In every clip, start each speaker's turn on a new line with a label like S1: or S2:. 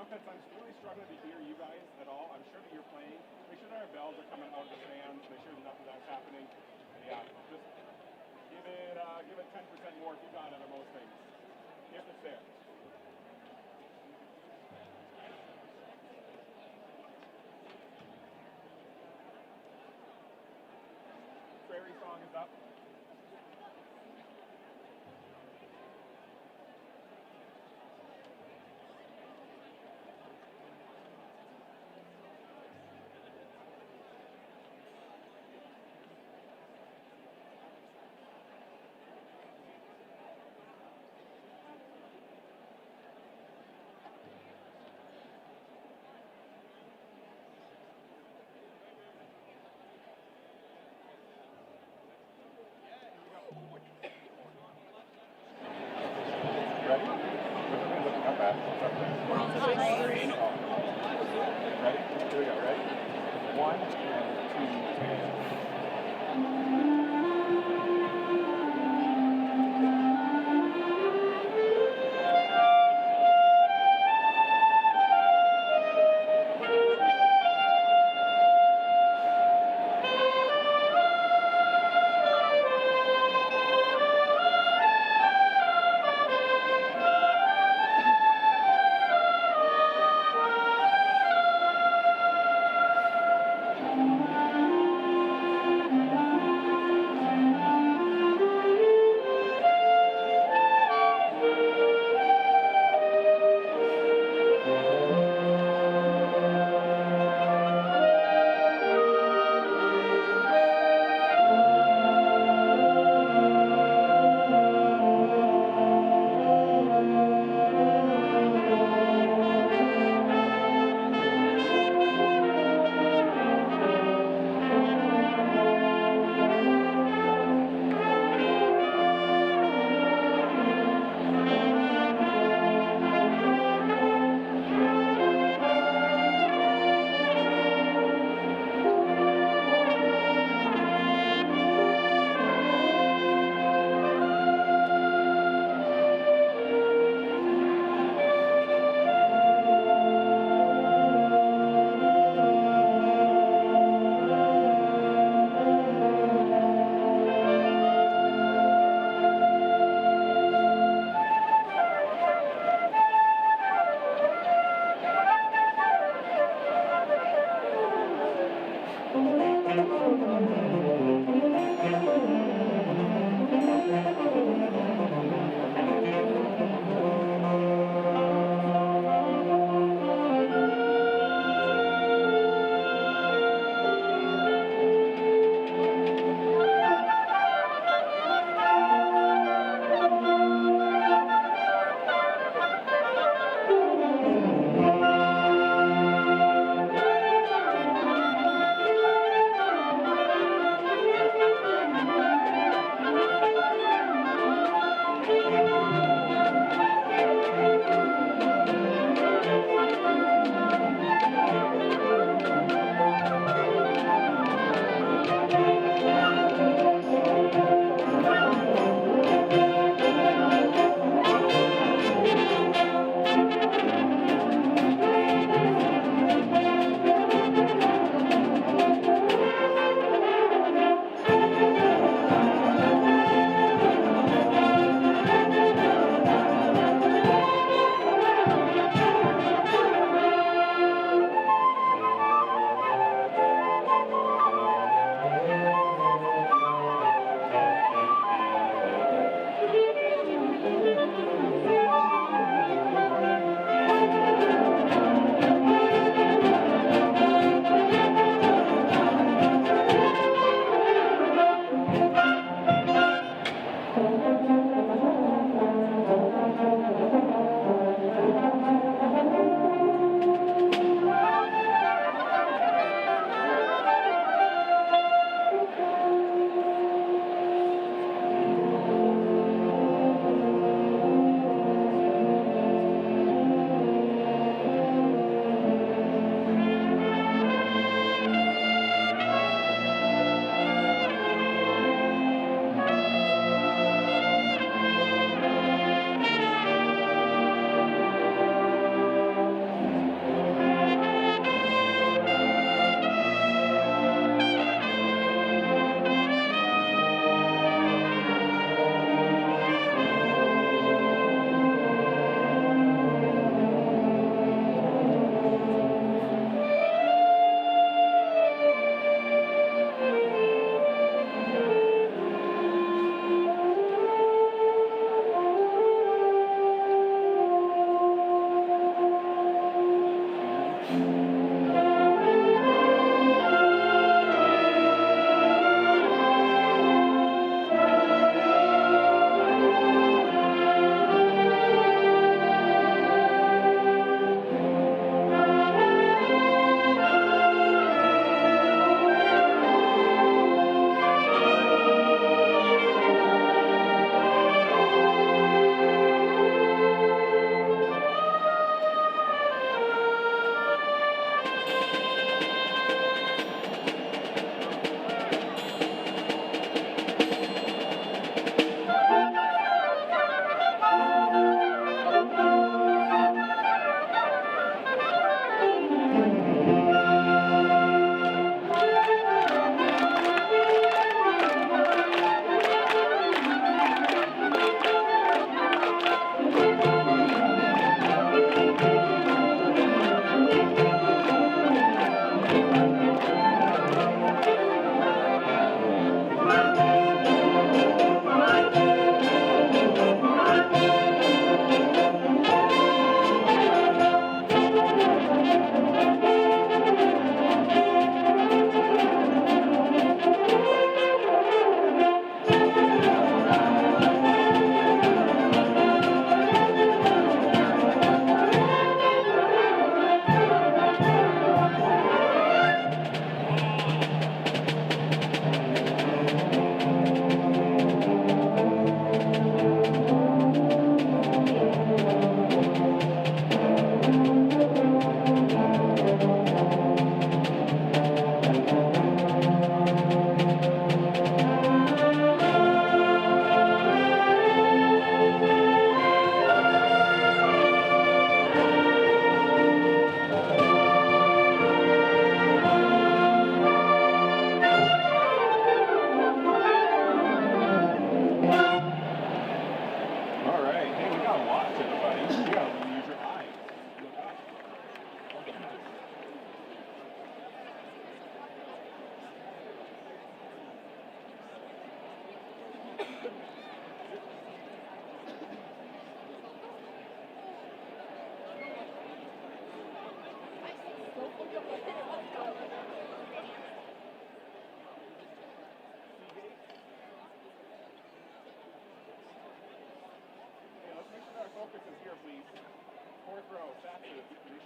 S1: trumpets, I'm really struggling to hear you guys at all. I'm sure that you're playing. Make sure that our bells are coming out of the stands. Make sure nothing that's happening. Yeah, just give it 10% more if you got it on most things. If it's there. Prairie song is up. Ready? What are we looking up at? Ready? Here we go. Ready? 1 and 2 and...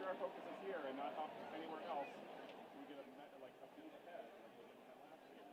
S1: our focus is here and not up anywhere else. So we get like a beat ahead. Like we did in that last year.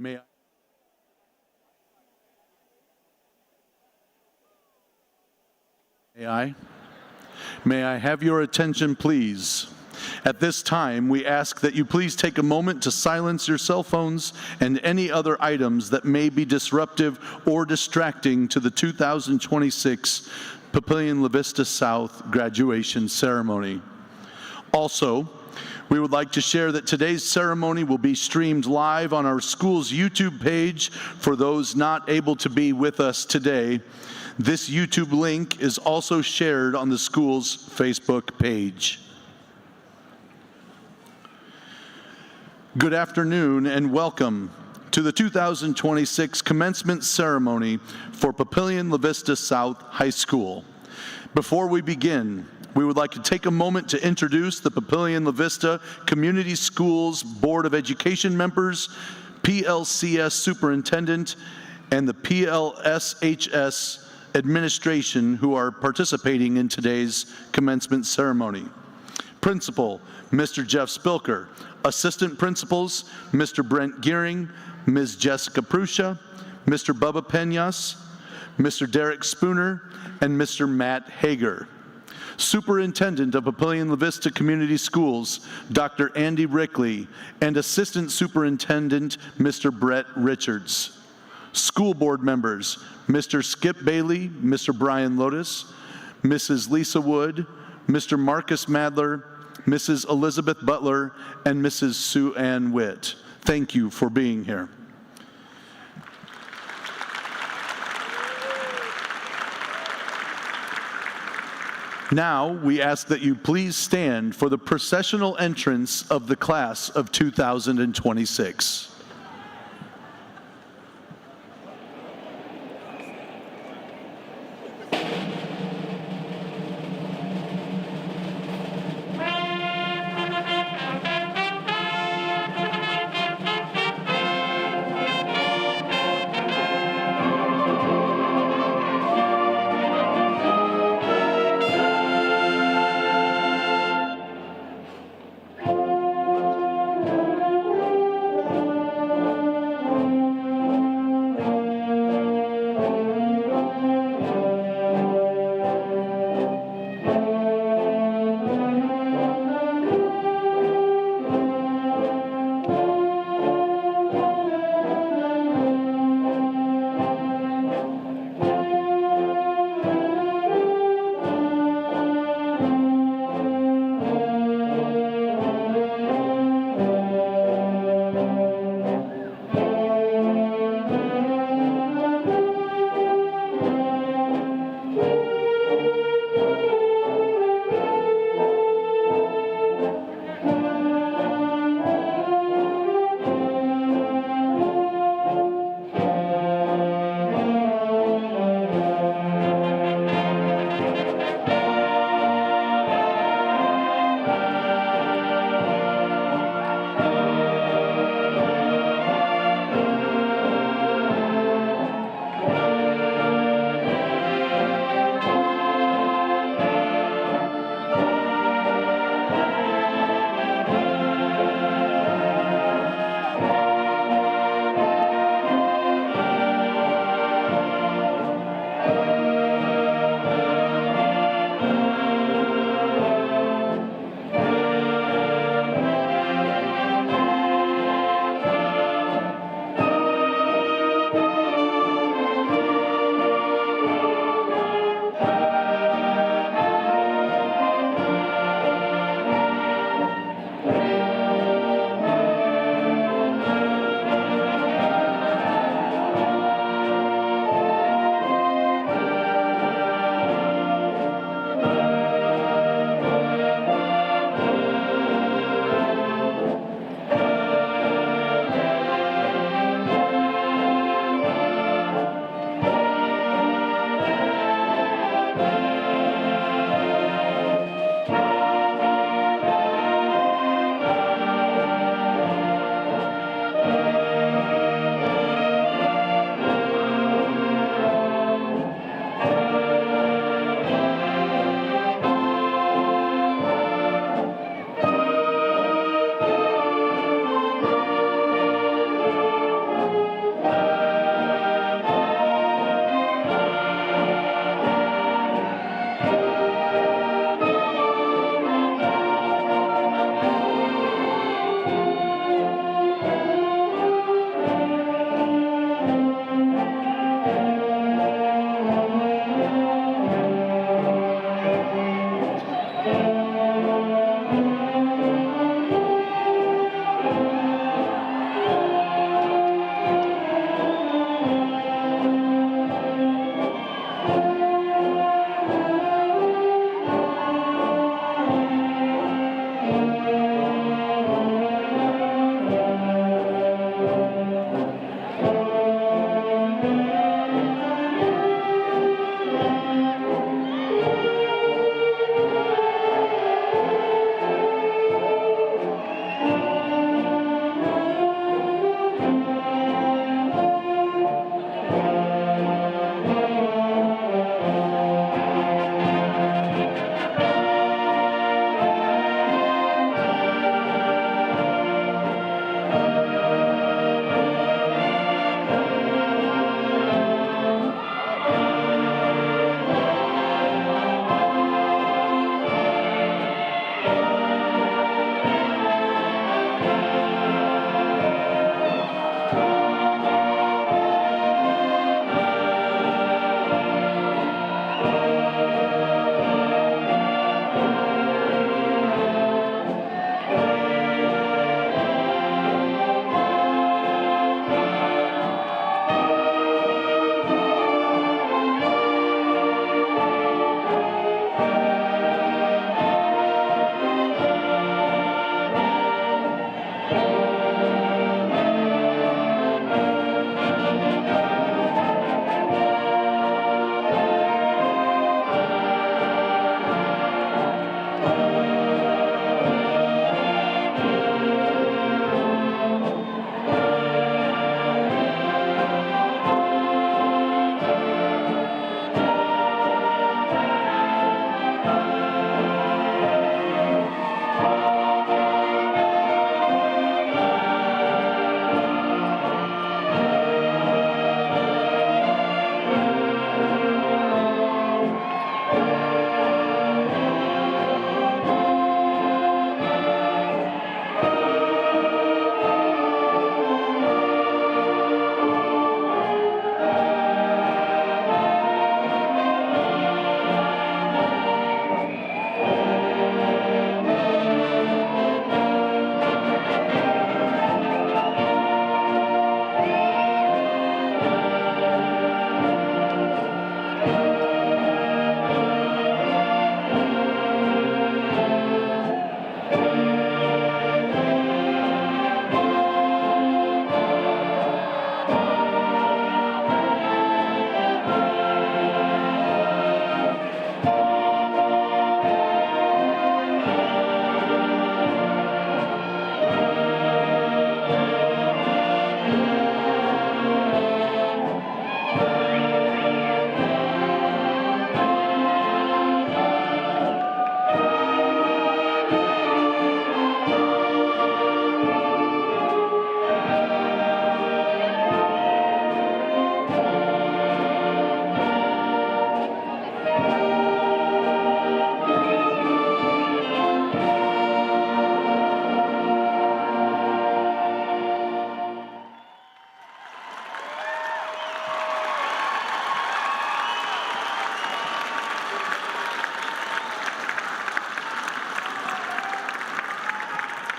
S2: May I? May I have your attention, please? At this time, we ask that you please take a moment to silence your cell phones and any other items that may be disruptive or distracting to the 2026 Papillion-La Vista South graduation ceremony. Also, we would like to share that today's ceremony will be streamed live on our school's YouTube page for those not able to be with us today. This YouTube link is also shared on the school's Facebook page. Good afternoon and welcome to the 2026 commencement ceremony for Papillion-La Vista South High School. Before we begin, we would like to take a moment to introduce the Papillion-La Vista Community Schools Board of Education members, PLCS Superintendent, and the PLSHS administration who are participating in today's commencement ceremony. Principal, Mr. Jeff Spilker. Assistant Principals, Mr. Brent Gearing, Ms. Jessica Pruscia, Mr. Bubba Peñas, Mr. Derek Spooner, and Mr. Matt Hager. Superintendent of Papillion-La Vista Community Schools, Dr. Andy Rickley, and Assistant Superintendent, Mr. Brett Richards. School Board members, Mr. Skip Bailey, Mr. Brian Lotus, Mrs. Lisa Wood, Mr. Marcus Madler, Mrs. Elizabeth Butler, and Mrs. Sue Ann Witt. Thank you for being here. Now, we ask that you please stand for the processional entrance of the class of 2026.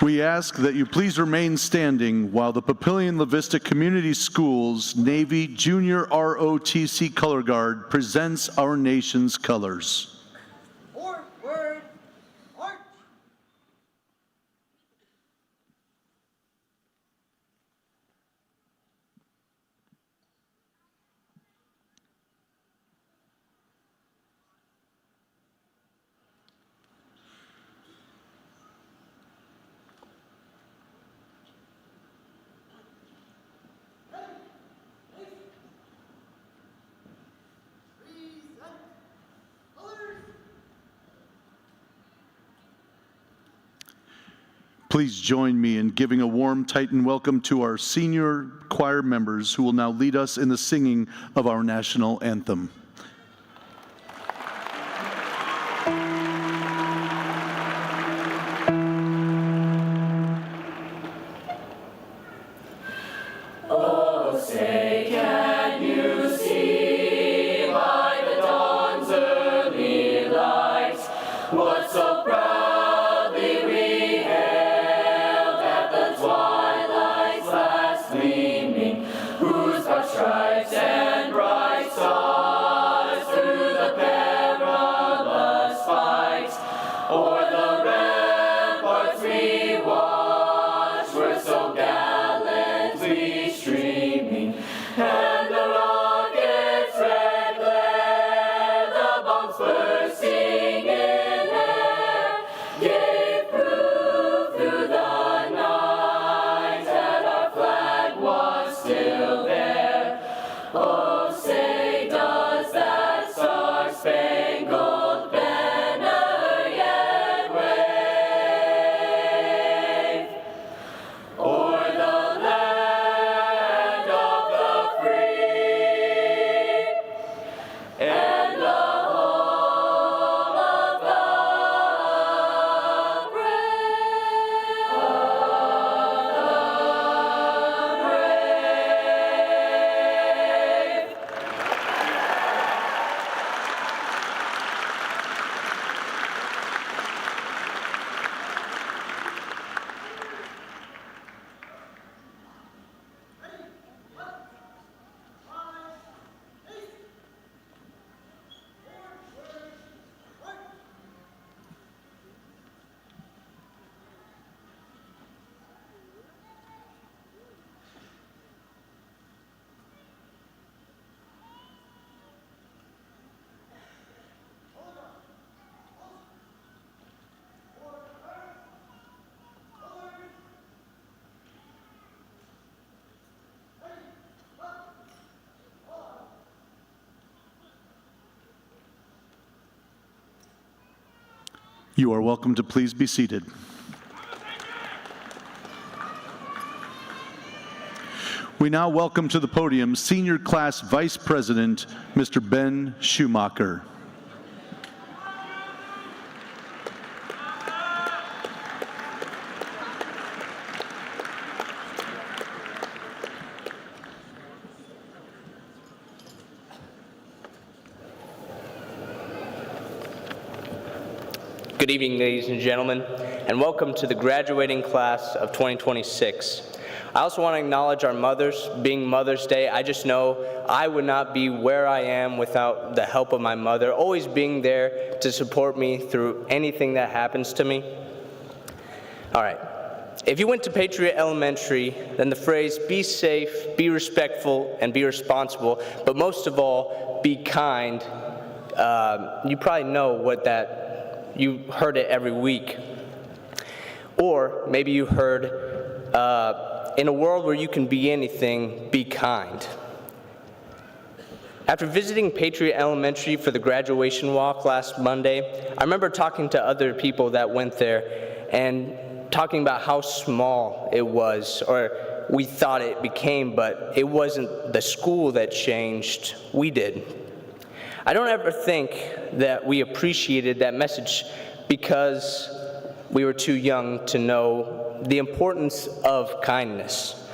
S2: We ask that you please remain standing while the Papillion-La Vista Community Schools Navy Junior ROTC Color Guard presents our nation's colors.
S3: Forward, march!
S2: Please join me in giving a warm Titan welcome to our senior choir members who will now lead us in the singing of our national anthem.
S4: Oh, say, can you see by the dawn's early light what so proudly we hailed at the twilight's last gleaming, whose broad stripes and bright stars through the perilous fight o'er the ramparts we watched were so gallantly streaming, and the rocket's red glare, the bombs bursting in air, gave proof through the night that our flag was still there. Oh, say, does that star-spangled banner yet wave o'er the land of the free and the home of the brave.
S2: You are welcome to please be seated. We now welcome to the podium Senior Class Vice President, Mr. Ben Schumacher.
S5: Good evening, ladies and gentlemen, and welcome to the graduating class of 2026. I also want to acknowledge our mothers. Being Mother's Day, I just know I would not be where I am without the help of my mother, always being there to support me through anything that happens to me. All right. If you went to Patriot Elementary, then the phrase, be safe, be respectful, and be responsible, but most of all, be kind, you probably know what that you heard it every week. Or maybe you heard, in a world where you can be anything, be kind. After visiting Patriot Elementary for the graduation walk last Monday, I remember talking to other people that went there and talking about how small it was, or we thought it became, but it wasn't the school that changed, we did. I don't ever think that we appreciated that message because we were too young to know the importance of kindness.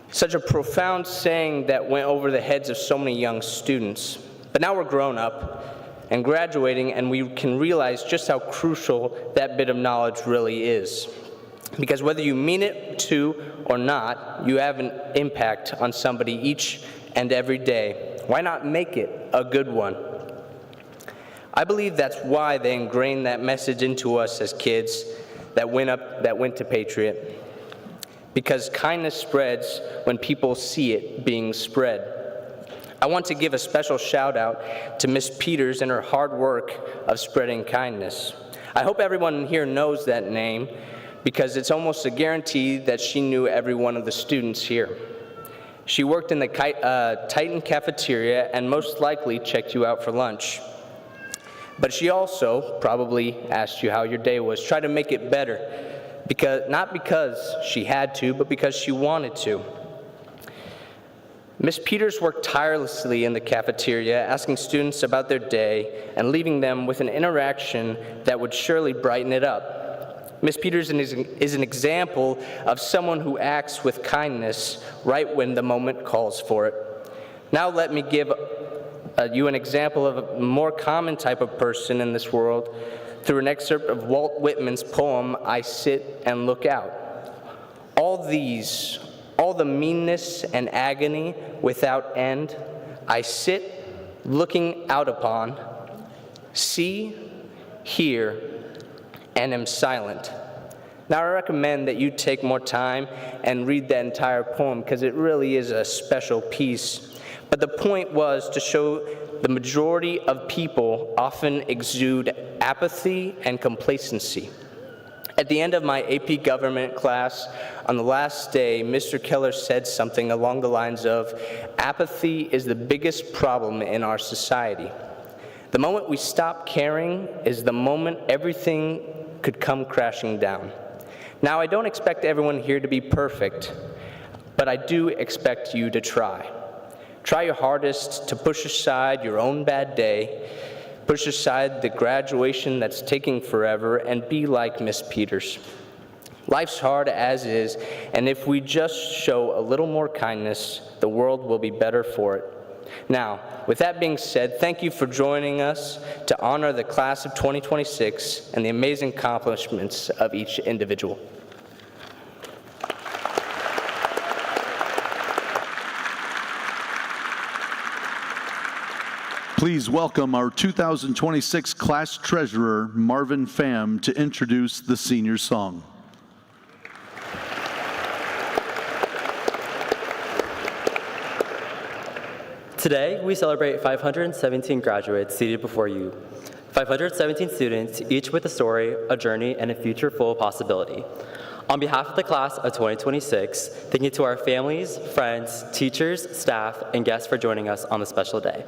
S5: Such a profound saying that went over the heads of so many young students. But now we're grown up and graduating, and we can realize just how crucial that bit of knowledge really is. Because whether you mean it to or not, you have an impact on somebody each and every day. Why not make it a good one? I believe that's why they ingrained that message into us as kids that went to Patriot. Because kindness spreads when people see it being spread. I want to give a special shout out to Miss Peters and her hard work of spreading kindness. I hope everyone here knows that name, because it's almost a guarantee that she knew every one of the students here. She worked in the Titan cafeteria and most likely checked you out for lunch. But she also probably asked you how your day was, tried to make it better, not because she had to, but because she wanted to. Miss Peters worked tirelessly in the cafeteria, asking students about their day and leaving them with an interaction that would surely brighten it up. Miss Peters is an example of someone who acts with kindness right when the moment calls for it. Now let me give you an example of a more common type of person in this world through an excerpt of Walt Whitman's poem, I Sit and Look Out. All the meanness and agony without end, I sit looking out upon, see, hear, and am silent. Now I recommend that you take more time and read that entire poem because it really is a special piece. But the point was to show the majority of people often exude apathy and complacency. At the end of my AP Government class, on the last day, Mr. Keller said something along the lines of, apathy is the biggest problem in our society. The moment we stop caring is the moment everything could come crashing down. Now, I don't expect everyone here to be perfect, but I do expect you to try. Try your hardest to push aside your own bad day, push aside the graduation that's taking forever, and be like Miss Peters. Life's hard as is, and if we just show a little more kindness, the world will be better for it. Now, with that being said, thank you for joining us to honor the class of 2026 and the amazing accomplishments of each individual.
S2: Please welcome our 2026 class treasurer, Marvin Pham, to introduce the senior song.
S6: Today, we celebrate 517 graduates seated before you. 517 students, each with a story, a journey, and a future full of possibility. On behalf of the class of 2026, thank you to our families, friends, teachers, staff, and guests for joining us on this special day.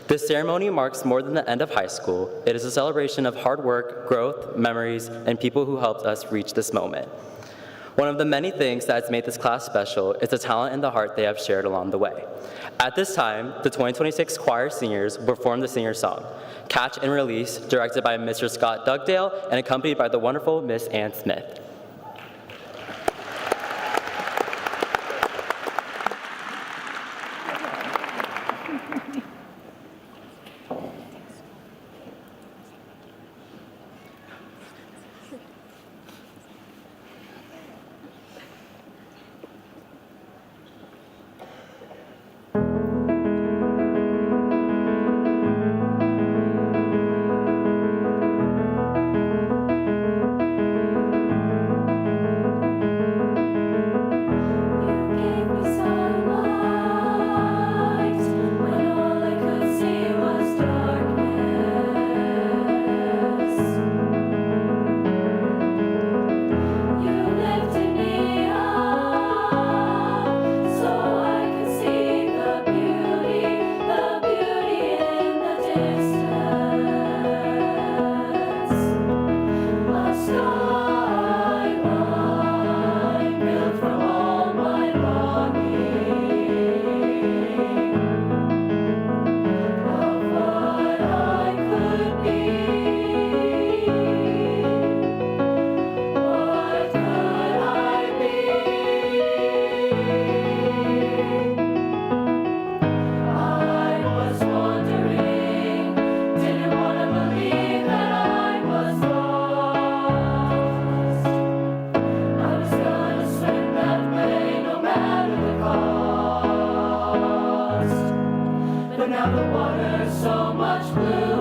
S6: This ceremony marks more than the end of high school. It is a celebration of hard work, growth, memories, and people who helped us reach this moment. One of the many things that has made this class special is the talent and the heart they have shared along the way. At this time, the 2026 choir seniors will perform the senior song, Catch and Release, directed by Mr. Scott Dugdale and accompanied by the wonderful Miss Ann Smith.
S4: I was wondering but now the water's so much bluer.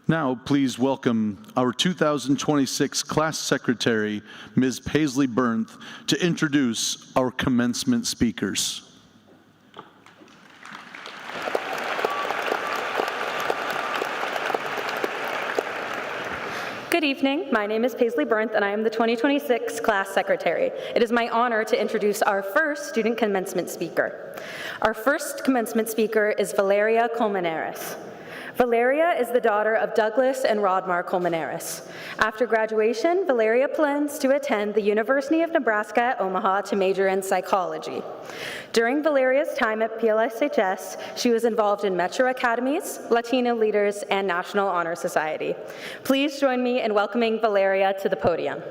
S2: Now, please welcome our 2026 class secretary, Ms. Paisley Bernth, to introduce our commencement speakers.
S7: Good evening. My name is Paisley Bernth, and I am the 2026 class secretary. It is my honor to introduce our first student commencement speaker. Our first commencement speaker is Valeria Colmenares. Valeria is the daughter of Douglas and Rodmar Colmenares. After graduation, Valeria plans to attend the University of Nebraska at Omaha to major in psychology. During Valeria's time at PLSHS, she was involved in Metro Academies, Latino Leaders, and National Honor Society. Please join me in welcoming Valeria to the podium.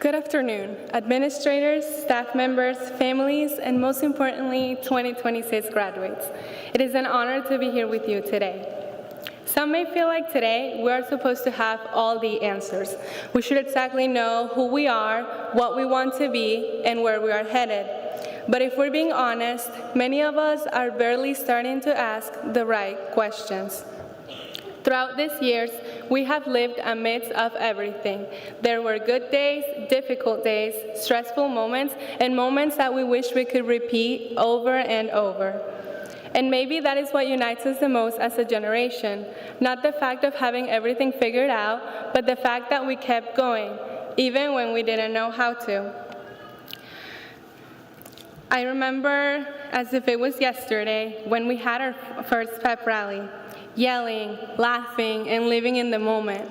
S8: Good afternoon, administrators, staff members, families, and most importantly, 2026 graduates. It is an honor to be here with you today. Some may feel like today we are supposed to have all the answers. We should exactly know who we are, what we want to be, and where we are headed. But if we're being honest, many of us are barely starting to ask the right questions. Throughout these years, we have lived amidst of everything. There were good days, difficult days, stressful moments, and moments that we wish we could repeat over and over. And maybe that is what unites us the most as a generation, not the fact of having everything figured out, but the fact that we kept going, even when we didn't know how to. I remember as if it was yesterday when we had our first pep rally, yelling, laughing, and living in the moment.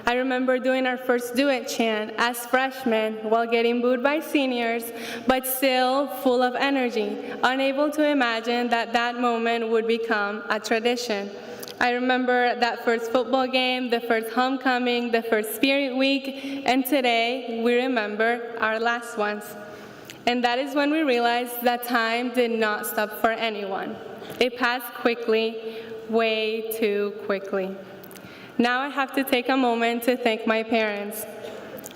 S8: I remember doing our first Do It chant as freshmen while getting booed by seniors, but still full of energy, unable to imagine that that moment would become a tradition. I remember that first football game, the first homecoming, the first Spirit Week, and today we remember our last ones. And that is when we realized that time did not stop for anyone. It passed quickly, way too quickly. Now I have to take a moment to thank my parents.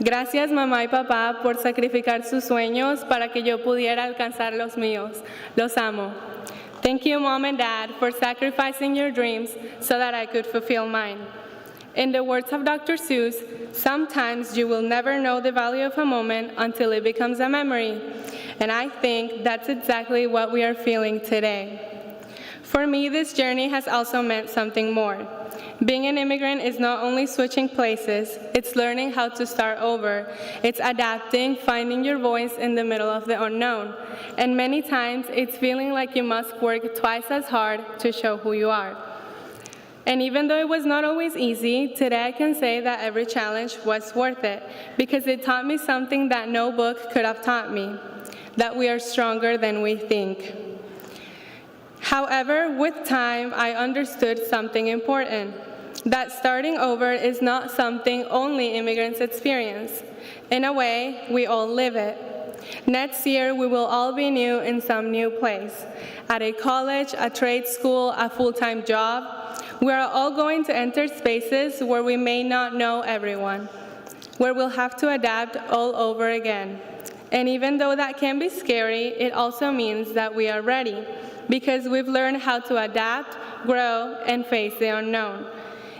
S8: Gracias, mamá y papá, por sacrificar sus sueños para que yo pudiera alcanzar los míos. Los amo. Thank you, Mom and Dad, for sacrificing your dreams so that I could fulfill mine. In the words of Dr. Seuss, sometimes you will never know the value of a moment until it becomes a memory. And I think that's exactly what we are feeling today. For me, this journey has also meant something more. Being an immigrant is not only switching places, it's learning how to start over. It's adapting, finding your voice in the middle of the unknown. And many times, it's feeling like you must work twice as hard to show who you are. And even though it was not always easy, today I can say that every challenge was worth it, because it taught me something that no book could have taught me, that we are stronger than we think. However, with time, I understood something important, that starting over is not something only immigrants experience. In a way, we all live it. Next year, we will all be new in some new place. At a college, a trade school, a full-time job, we are all going to enter spaces where we may not know everyone, where we'll have to adapt all over again. And even though that can be scary, it also means that we are ready, because we've learned how to adapt, grow, and face the unknown.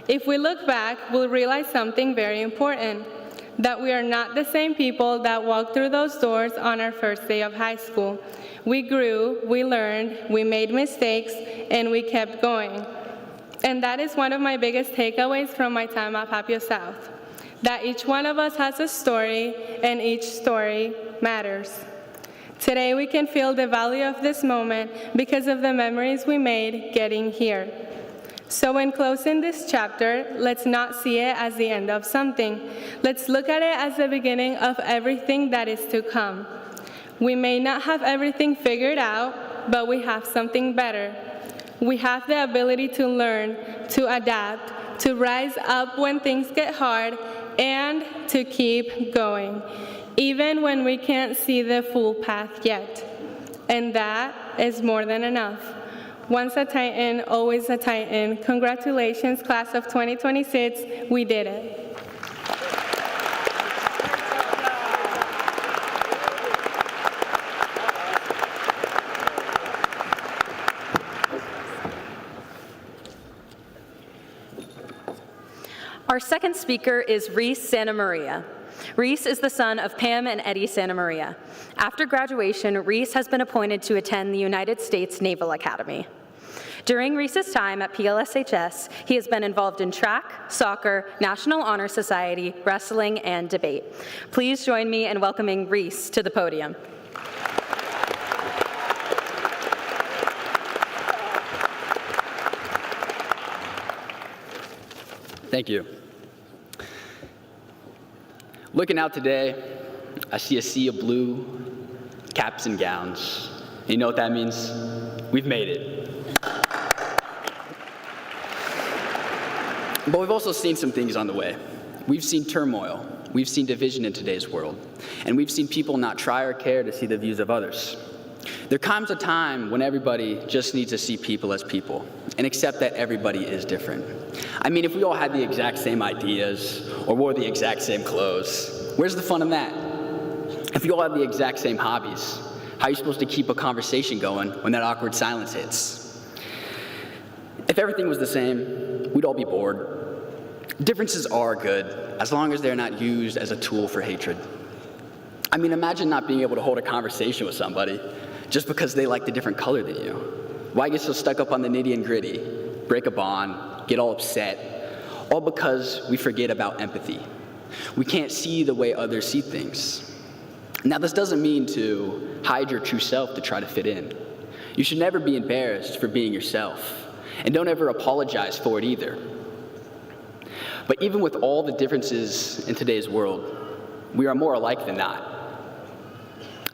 S8: If we look back, we'll realize something very important, that we are not the same people that walked through those doors on our first day of high school. We grew, we learned, we made mistakes, and we kept going. And that is one of my biggest takeaways from my time at Papio South, that each one of us has a story, and each story matters. Today we can feel the value of this moment because of the memories we made getting here. So in closing this chapter, let's not see it as the end of something. Let's look at it as the beginning of everything that is to come. We may not have everything figured out, but we have something better. We have the ability to learn, to adapt, to rise up when things get hard, and to keep going, even when we can't see the full path yet. And that is more than enough. Once a Titan, always a Titan. Congratulations, class of 2026, we did it.
S7: Our second speaker is Reese Santa Maria. Reese is the son of Pam and Eddie Santa Maria. After graduation, Reese has been appointed to attend the United States Naval Academy. During Reese's time at PLSHS, he has been involved in track, soccer, National Honor Society, wrestling, and debate. Please join me in welcoming Reese to the podium.
S9: Thank you. Looking out today, I see a sea of blue, caps and gowns. And you know what that means? We've made it. But we've also seen some things on the way. We've seen turmoil. We've seen division in today's world. And we've seen people not try or care to see the views of others. There comes a time when everybody just needs to see people as people and accept that everybody is different. I mean, if we all had the exact same ideas or wore the exact same clothes, where's the fun in that? If we all had the exact same hobbies, how are you supposed to keep a conversation going when that awkward silence hits? If everything was the same, we'd all be bored. Differences are good, as long as they're not used as a tool for hatred. I mean, imagine not being able to hold a conversation with somebody just because they like a different color than you. Why get so stuck up on the nitty and gritty, break a bond, get all upset, all because we forget about empathy. We can't see the way others see things. Now, this doesn't mean to hide your true self to try to fit in. You should never be embarrassed for being yourself, and don't ever apologize for it either. But even with all the differences in today's world, we are more alike than not.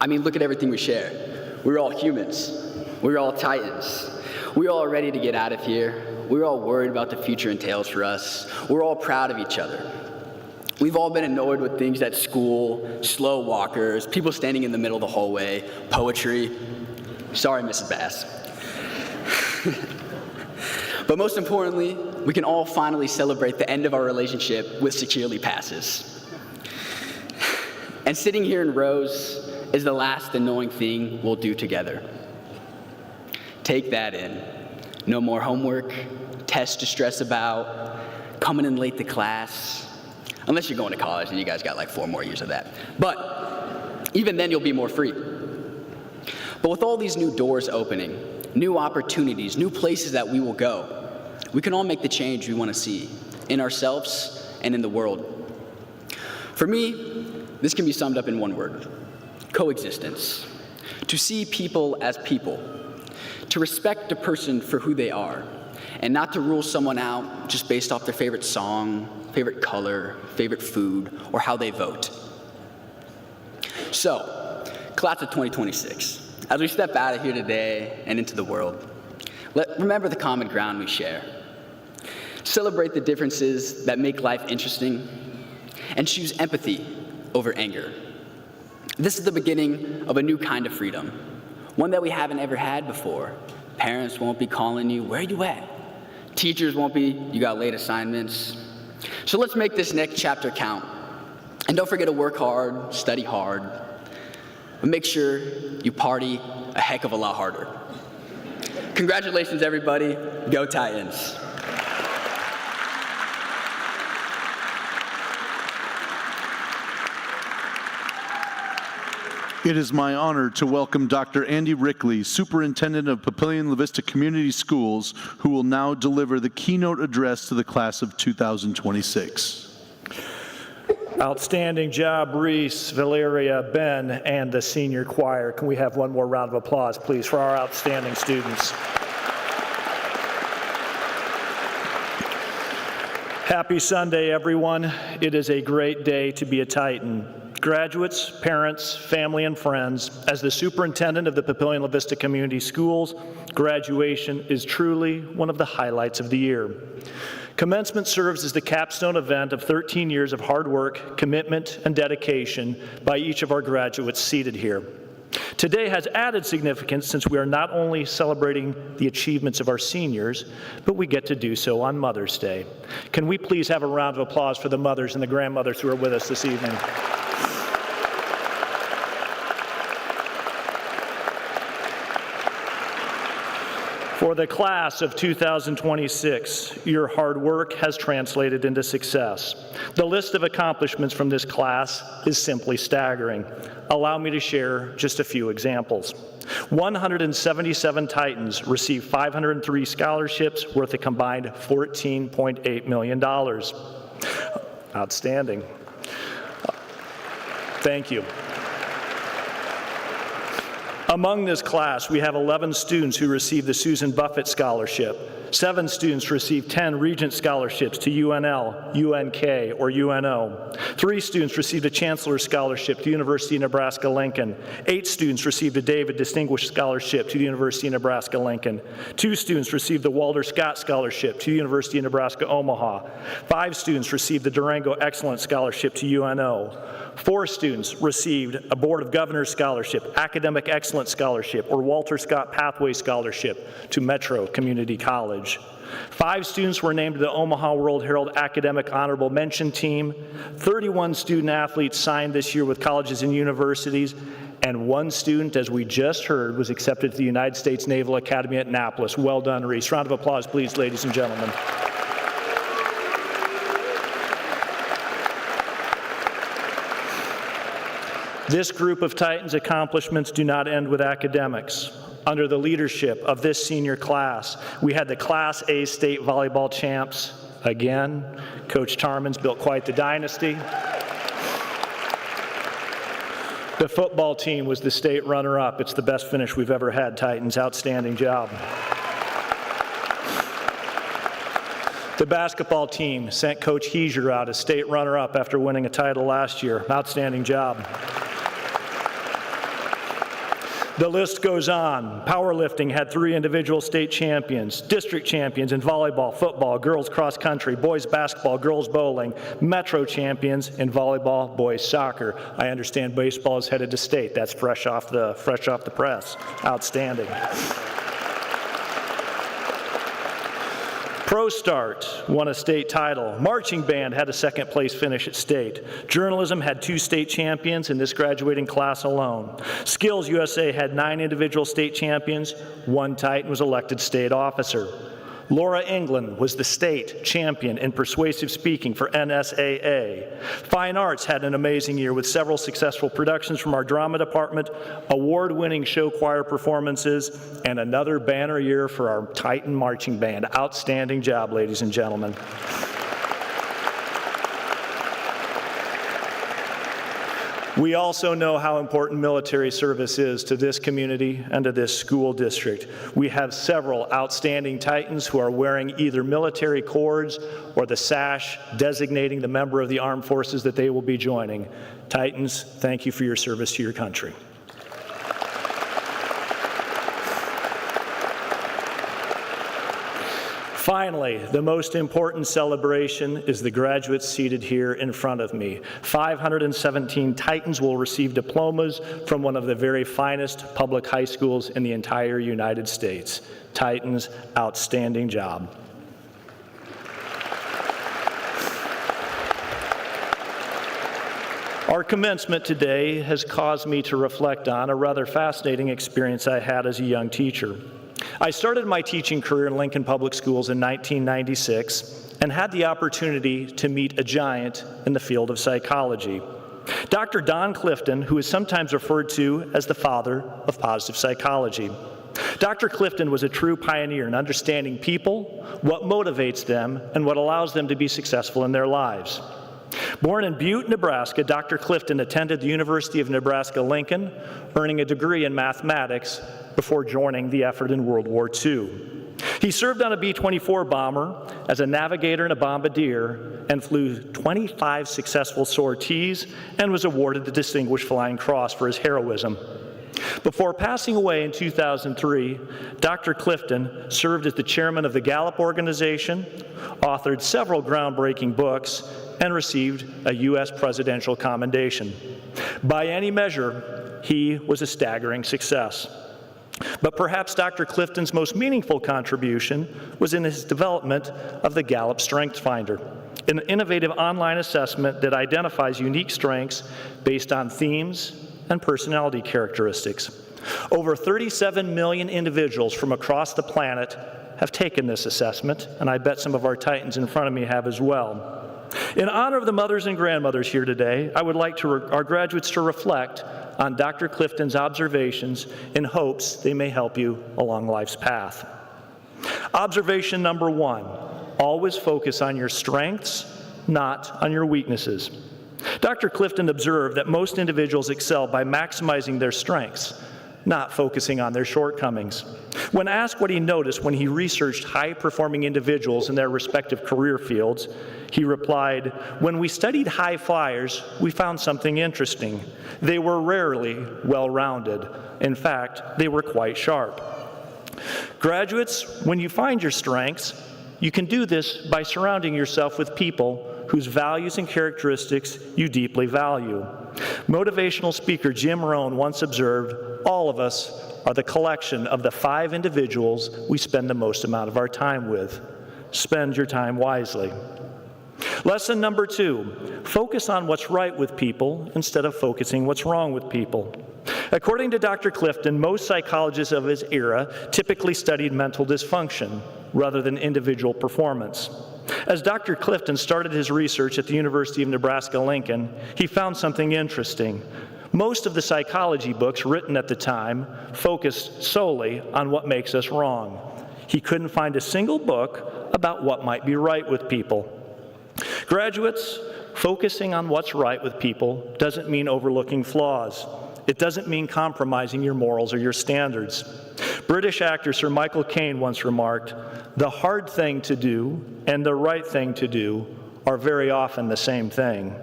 S9: I mean, look at everything we share. We're all humans. We're all titans. We're all ready to get out of here. We're all worried about the future entails for us. We're all proud of each other. We've all been annoyed with things at school, slow walkers, people standing in the middle of the hallway, poetry. Sorry, Mrs. Bass. But most importantly, we can all finally celebrate the end of our relationship with securely passes. And sitting here in rows is the last annoying thing we'll do together. Take that in. No more homework, tests to stress about, coming in late to class. Unless you're going to college and you guys got like 4 more years of that. But even then you'll be more free. But with all these new doors opening, new opportunities, new places that we will go, we can all make the change we want to see in ourselves and in the world. For me, this can be summed up in one word: coexistence. To see people as people, to respect a person for who they are, and not to rule someone out just based off their favorite song, favorite color, favorite food, or how they vote. So, class of 2026, as we step out of here today and into the world, remember the common ground we share. Celebrate the differences that make life interesting, and choose empathy over anger. This is the beginning of a new kind of freedom, one that we haven't ever had before. Parents won't be calling you, "Where you at?" Teachers won't be, "You got late assignments." So let's make this next chapter count. And don't forget to work hard, study hard, but make sure you party a heck of a lot harder. Congratulations, everybody. Go Titans.
S2: It is my honor to welcome Dr. Andy Rickley, Superintendent of Papillion-La Vista Community Schools, who will now deliver the keynote address to the class of 2026.
S10: Outstanding job, Reese, Valeria, Ben, and the senior choir. Can we have one more round of applause, please, for our outstanding students? Happy Sunday, everyone. It is a great day to be a Titan. Graduates, parents, family, and friends, as the superintendent of the Papillion-La Vista Community Schools, graduation is truly one of the highlights of the year. Commencement serves as the capstone event of 13 years of hard work, commitment, and dedication by each of our graduates seated here. Today has added significance since we are not only celebrating the achievements of our seniors, but we get to do so on Mother's Day. Can we please have a round of applause for the mothers and the grandmothers who are with us this evening? For the class of 2026, your hard work has translated into success. The list of accomplishments from this class is simply staggering. Allow me to share just a few examples. 177 Titans received 503 scholarships worth a combined $14.8 million. Outstanding. Thank you. Among this class, we have 11 students who received the Susan Buffett Scholarship. 7 students received 10 Regent Scholarships to UNL, UNK, or UNO. 3 students received a Chancellor's Scholarship to the University of Nebraska-Lincoln. 8 students received a David Distinguished Scholarship to the University of Nebraska-Lincoln. 2 students received the Walter Scott Scholarship to the University of Nebraska-Omaha. 5 students received the Durango Excellence Scholarship to UNO. 4 students received a Board of Governors Scholarship, Academic Excellence Scholarship, or Walter Scott Pathway Scholarship to Metro Community College. 5 students were named to the Omaha World Herald Academic Honorable Mention Team. 31 student athletes signed this year with colleges and universities, and 1 student, as we just heard, was accepted to the United States Naval Academy at Annapolis. Well done, Reese. Round of applause, please, ladies and gentlemen. This group of Titans' accomplishments do not end with academics. Under the leadership of this senior class, we had the Class A state volleyball champs again. Coach Tarman's built quite the dynasty. The football team was the state runner-up. It's the best finish we've ever had, Titans. Outstanding job. The basketball team sent Coach Heiser out as state runner-up after winning a title last year. Outstanding job. The list goes on. Powerlifting had 3 individual state champions, district champions in volleyball, football, girls cross country, boys basketball, girls bowling, metro champions in volleyball, boys soccer. I understand baseball is headed to state. That's fresh off the press. Outstanding. Pro Start won a state title. Marching band had a second place finish at state. Journalism had 2 state champions in this graduating class alone. Skills USA had 9 individual state champions. 1 Titan was elected state officer. Laura England was the state champion in persuasive speaking for NSAA. Fine Arts had an amazing year with several successful productions from our drama department, award-winning show choir performances, and another banner year for our Titan marching band. Outstanding job, ladies and gentlemen. We also know how important military service is to this community and to this school district. We have several outstanding Titans who are wearing either military cords or the sash designating the member of the armed forces that they will be joining. Titans, thank you for your service to your country. Finally, the most important celebration is the graduates seated here in front of me. 517 Titans will receive diplomas from one of the very finest public high schools in the entire United States. Titans, outstanding job. Our commencement today has caused me to reflect on a rather fascinating experience I had as a young teacher. I started my teaching career in Lincoln Public Schools in 1996 and had the opportunity to meet a giant in the field of psychology. Dr. Don Clifton, who is sometimes referred to as the father of positive psychology. Dr. Clifton was a true pioneer in understanding people, what motivates them, and what allows them to be successful in their lives. Born in Butte, Nebraska, Dr. Clifton attended the University of Nebraska-Lincoln, earning a degree in mathematics before joining the effort in World War II. He served on a B-24 bomber as a navigator and a bombardier and flew 25 successful sorties and was awarded the Distinguished Flying Cross for his heroism. Before passing away in 2003, Dr. Clifton served as the chairman of the Gallup Organization, authored several groundbreaking books, and received a U.S. presidential commendation. By any measure, he was a staggering success. But perhaps Dr. Clifton's most meaningful contribution was in his development of the Gallup Strengths Finder, an innovative online assessment that identifies unique strengths based on themes and personality characteristics. Over 37 million individuals from across the planet have taken this assessment, and I bet some of our Titans in front of me have as well. In honor of the mothers and grandmothers here today, I would like our graduates to reflect on Dr. Clifton's observations in hopes they may help you along life's path. Observation number 1, always focus on your strengths, not on your weaknesses. Dr. Clifton observed that most individuals excel by maximizing their strengths, not focusing on their shortcomings. When asked what he noticed when he researched high-performing individuals in their respective career fields, he replied, "When we studied high flyers, we found something interesting. They were rarely well-rounded. In fact, they were quite sharp." Graduates, when you find your strengths, you can do this by surrounding yourself with people whose values and characteristics you deeply value. Motivational speaker Jim Rohn once observed, "All of us are the collection of the 5 individuals we spend the most amount of our time with." Spend your time wisely. Lesson number 2, focus on what's right with people instead of focusing what's wrong with people. According to Dr. Clifton, most psychologists of his era typically studied mental dysfunction rather than individual performance. As Dr. Clifton started his research at the University of Nebraska-Lincoln, he found something interesting. Most of the psychology books written at the time focused solely on what makes us wrong. He couldn't find a single book about what might be right with people. Graduates, focusing on what's right with people doesn't mean overlooking flaws. It doesn't mean compromising your morals or your standards. British actor Sir Michael Caine once remarked, "The hard thing to do and the right thing to do are very often the same thing.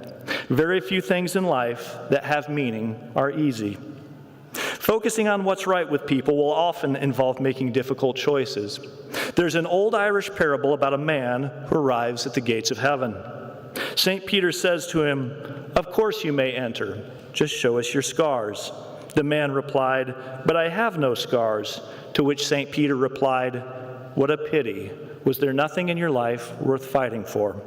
S10: Very few things in life that have meaning are easy." Focusing on what's right with people will often involve making difficult choices. There's an old Irish parable about a man who arrives at the gates of heaven. St. Peter says to him, "Of course you may enter. Just show us your scars." The man replied, "But I have no scars." To which St. Peter replied, "What a pity. Was there nothing in your life worth fighting for?"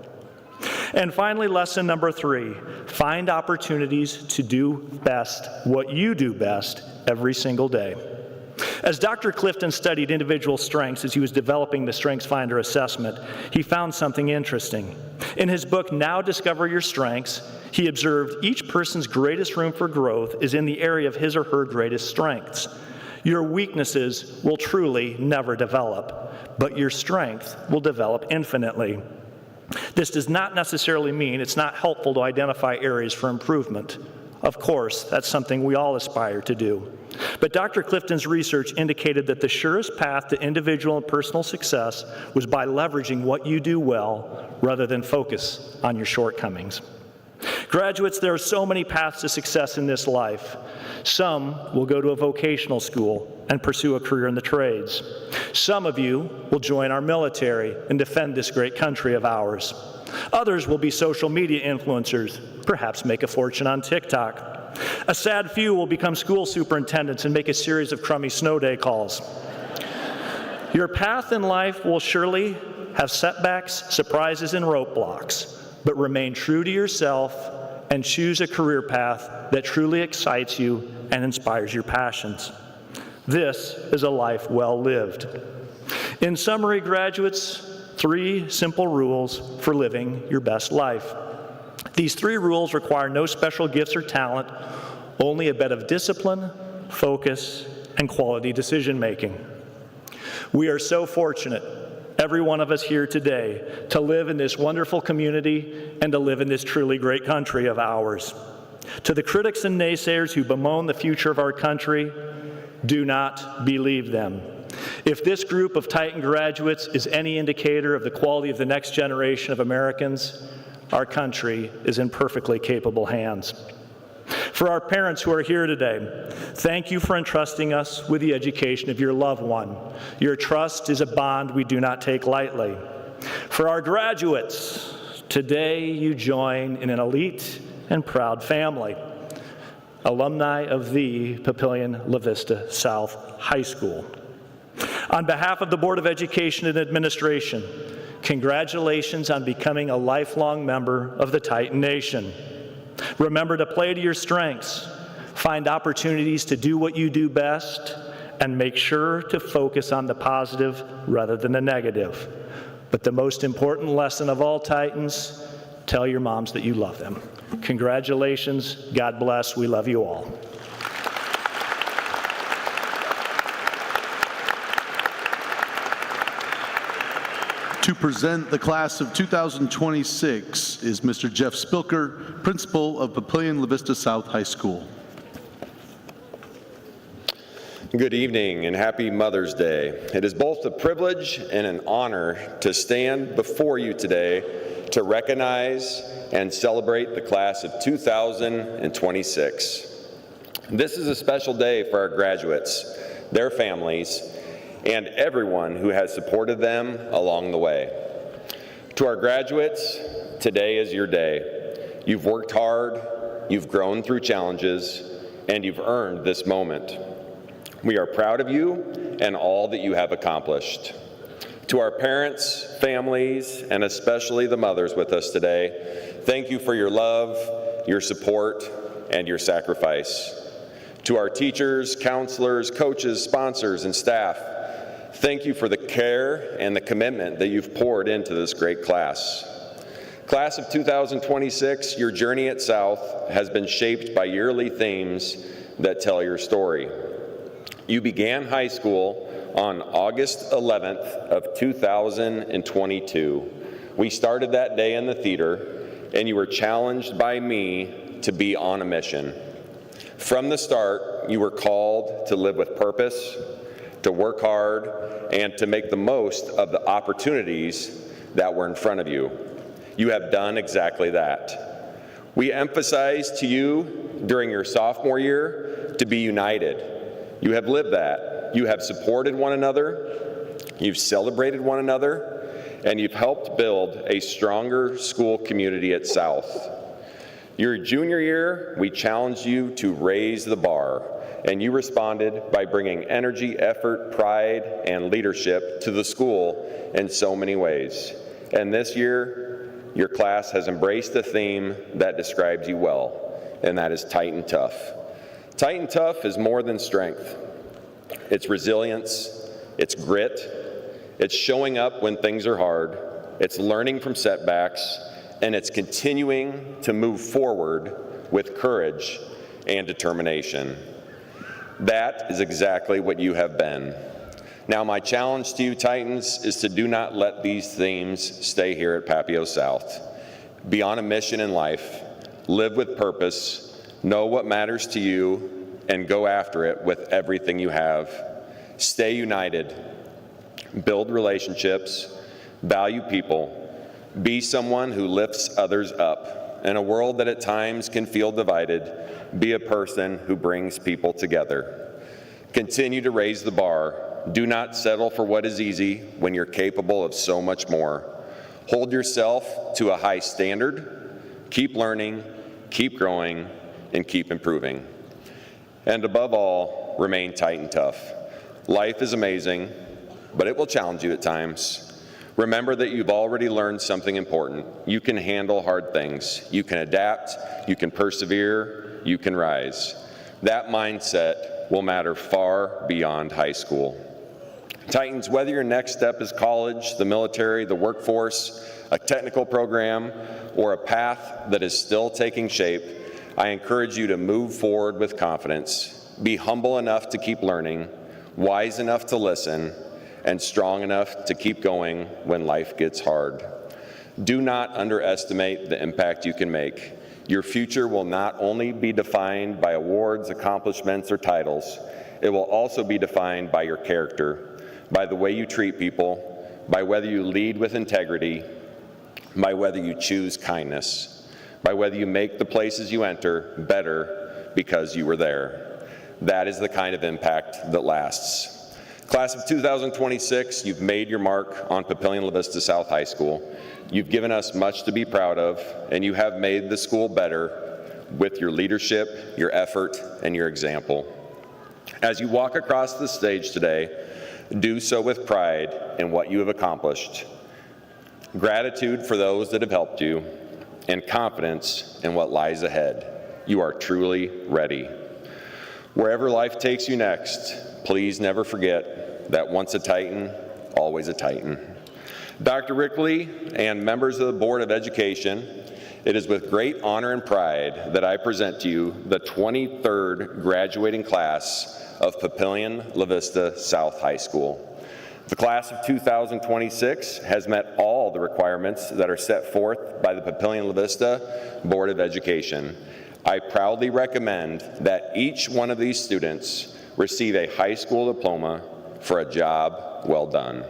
S10: And finally, lesson number 3, find opportunities to do best what you do best every single day. As Dr. Clifton studied individual strengths as he was developing the StrengthsFinder assessment, he found something interesting. In his book, Now Discover Your Strengths, he observed each person's greatest room for growth is in the area of his or her greatest strengths. Your weaknesses will truly never develop, but your strength will develop infinitely. This does not necessarily mean it's not helpful to identify areas for improvement. Of course, that's something we all aspire to do. But Dr. Clifton's research indicated that the surest path to individual and personal success was by leveraging what you do well rather than focus on your shortcomings. Graduates, there are so many paths to success in this life. Some will go to a vocational school and pursue a career in the trades. Some of you will join our military and defend this great country of ours. Others will be social media influencers, perhaps make a fortune on TikTok. A sad few will become school superintendents and make a series of crummy snow day calls. Your path in life will surely have setbacks, surprises, and roadblocks, but remain true to yourself and choose a career path that truly excites you and inspires your passions. This is a life well lived. In summary, graduates, 3 simple rules for living your best life. These 3 rules require no special gifts or talent, only a bit of discipline, focus, and quality decision making. We are so fortunate, every one of us here today, to live in this wonderful community and to live in this truly great country of ours. To the critics and naysayers who bemoan the future of our country, do not believe them. If this group of Titan graduates is any indicator of the quality of the next generation of Americans, our country is in perfectly capable hands. For our parents who are here today, thank you for entrusting us with the education of your loved one. Your trust is a bond we do not take lightly. For our graduates, today you join in an elite and proud family, alumni of the Papillion-La Vista South High School. On behalf of the Board of Education and Administration, congratulations on becoming a lifelong member of the Titan Nation. Remember to play to your strengths, find opportunities to do what you do best, and make sure to focus on the positive rather than the negative. But the most important lesson of all, Titans, tell your moms that you love them. Congratulations, God bless, we love you all.
S2: To present the class of 2026 is Mr. Jeff Spilker, Principal of Papillion-La Vista South High School.
S11: Good evening and happy Mother's Day. It is both a privilege and an honor to stand before you today to recognize and celebrate the class of 2026. This is a special day for our graduates, their families, and everyone who has supported them along the way. To our graduates, today is your day. You've worked hard, you've grown through challenges, and you've earned this moment. We are proud of you and all that you have accomplished. To our parents, families, and especially the mothers with us today, thank you for your love, your support, and your sacrifice. To our teachers, counselors, coaches, sponsors, and staff, thank you for the care and the commitment that you've poured into this great class. Class of 2026, your journey at South has been shaped by yearly themes that tell your story. You began high school on August 11th of 2022. We started that day in the theater, and you were challenged by me to be on a mission. From the start, you were called to live with purpose, to work hard, and to make the most of the opportunities that were in front of you. You have done exactly that. We emphasized to you during your sophomore year to be united. You have lived that. You have supported one another, you've celebrated one another, and you've helped build a stronger school community at South. Your junior year, we challenged you to raise the bar, and you responded by bringing energy, effort, pride, and leadership to the school in so many ways. And this year, your class has embraced a theme that describes you well, and that is tight and tough. Tight and tough is more than strength. It's resilience, it's grit, it's showing up when things are hard, it's learning from setbacks, and it's continuing to move forward with courage and determination. That is exactly what you have been. Now, my challenge to you, Titans, is to do not let these themes stay here at Papio South. Be on a mission in life, live with purpose, know what matters to you, and go after it with everything you have. Stay united, build relationships, value people, be someone who lifts others up. In a world that at times can feel divided, be a person who brings people together. Continue to raise the bar. Do not settle for what is easy when you're capable of so much more. Hold yourself to a high standard. Keep learning, keep growing, and keep improving. And above all, remain tight and tough. Life is amazing, but it will challenge you at times. Remember that you've already learned something important. You can handle hard things. You can adapt, you can persevere, you can rise. That mindset will matter far beyond high school. Titans, whether your next step is college, the military, the workforce, a technical program, or a path that is still taking shape, I encourage you to move forward with confidence. Be humble enough to keep learning, wise enough to listen, and strong enough to keep going when life gets hard. Do not underestimate the impact you can make. Your future will not only be defined by awards, accomplishments, or titles, it will also be defined by your character, by the way you treat people, by whether you lead with integrity, by whether you choose kindness, by whether you make the places you enter better because you were there. That is the kind of impact that lasts. Class of 2026, you've made your mark on Papillion-La Vista South High School. You've given us much to be proud of, and you have made the school better with your leadership, your effort, and your example. As you walk across the stage today, do so with pride in what you have accomplished, gratitude for those that have helped you, and confidence in what lies ahead. You are truly ready. Wherever life takes you next, please never forget that once a Titan, always a Titan. Dr. Rickley and members of the Board of Education, it is with great honor and pride that I present to you the 23rd graduating class of Papillion-La Vista South High School. The class of 2026 has met all the requirements that are set forth by the Papillion-La Vista Board of Education. I proudly recommend that each one of these students receive a high school diploma for a job well done.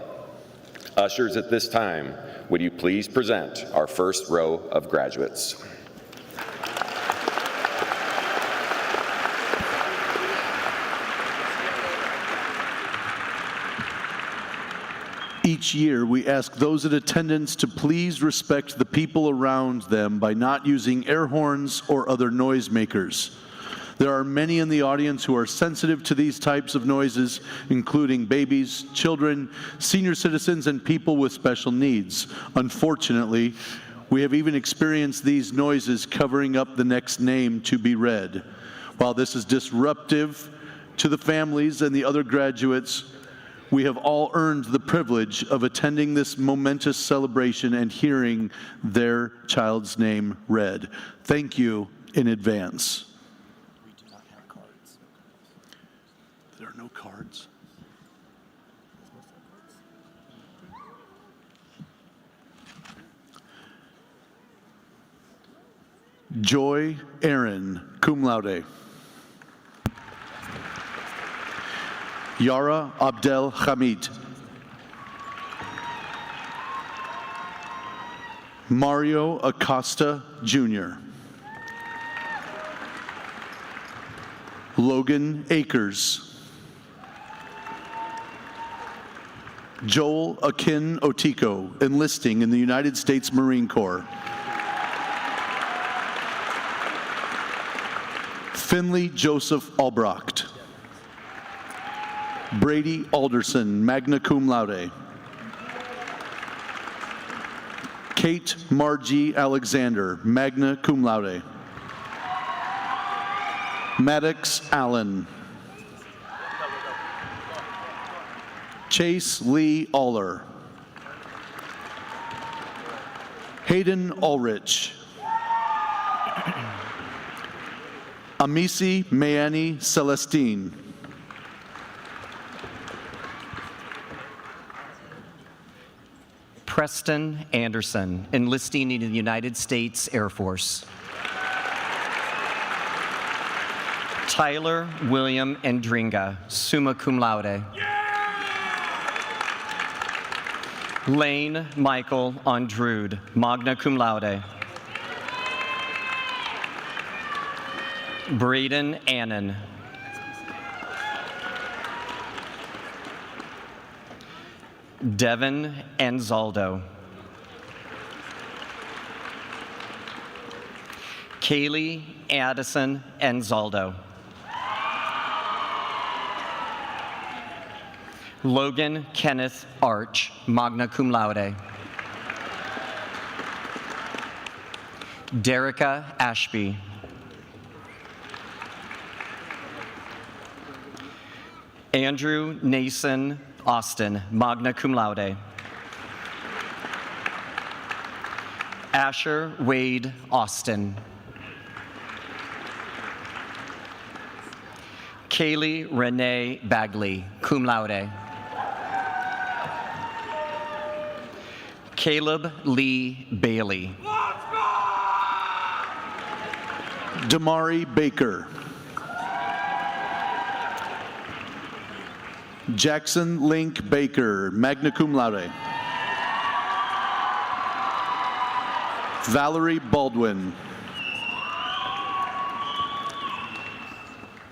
S11: Ushers, at this time, would you please present our first row of graduates?
S2: Each year, we ask those in attendance to please respect the people around them by not using air horns or other noisemakers. There are many in the audience who are sensitive to these types of noises, including babies, children, senior citizens, and people with special needs. Unfortunately, we have even experienced these noises covering up the next name to be read. While this is disruptive to the families and the other graduates, we have all earned the privilege of attending this momentous celebration and hearing their child's name read. Thank you in advance.
S10: We do not have cards.
S2: There are no cards. Joy Aaron, cum laude. Yara Abdel Hamid. Mario Acosta, Jr. Logan Akers. Joel Akin Otiko, enlisting in the United States Marine Corps. Finley Joseph Albrecht. Brady Alderson, magna cum laude. Kate Margie Alexander, magna cum laude. Maddox Allen. Chase Lee Aller. Hayden Ulrich. Amisi Mayani Celestine.
S12: Preston Anderson, enlisting in the United States Air Force. Tyler William Endringa, summa cum laude. Lane Michael Andrude, magna cum laude. Braden Annan. Devin Anzaldo. Kaylee Addison Anzaldo. Logan Kenneth Arch, magna cum laude. Derica Ashby. Andrew Nason Austin, magna cum laude. Asher Wade Austin. Kaylee Renee Bagley, cum laude. Caleb Lee Bailey.
S2: Damari Baker. Jackson Link Baker, magna cum laude. Valerie Baldwin.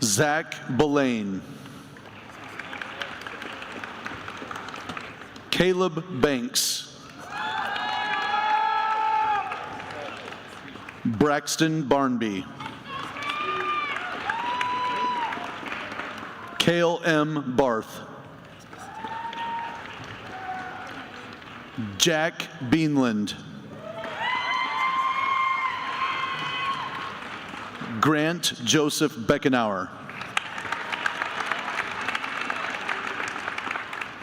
S2: Zach Belane. Caleb Banks. Braxton Barnby. Cale M. Barth. Jack Beanland. Grant Joseph Beckenauer.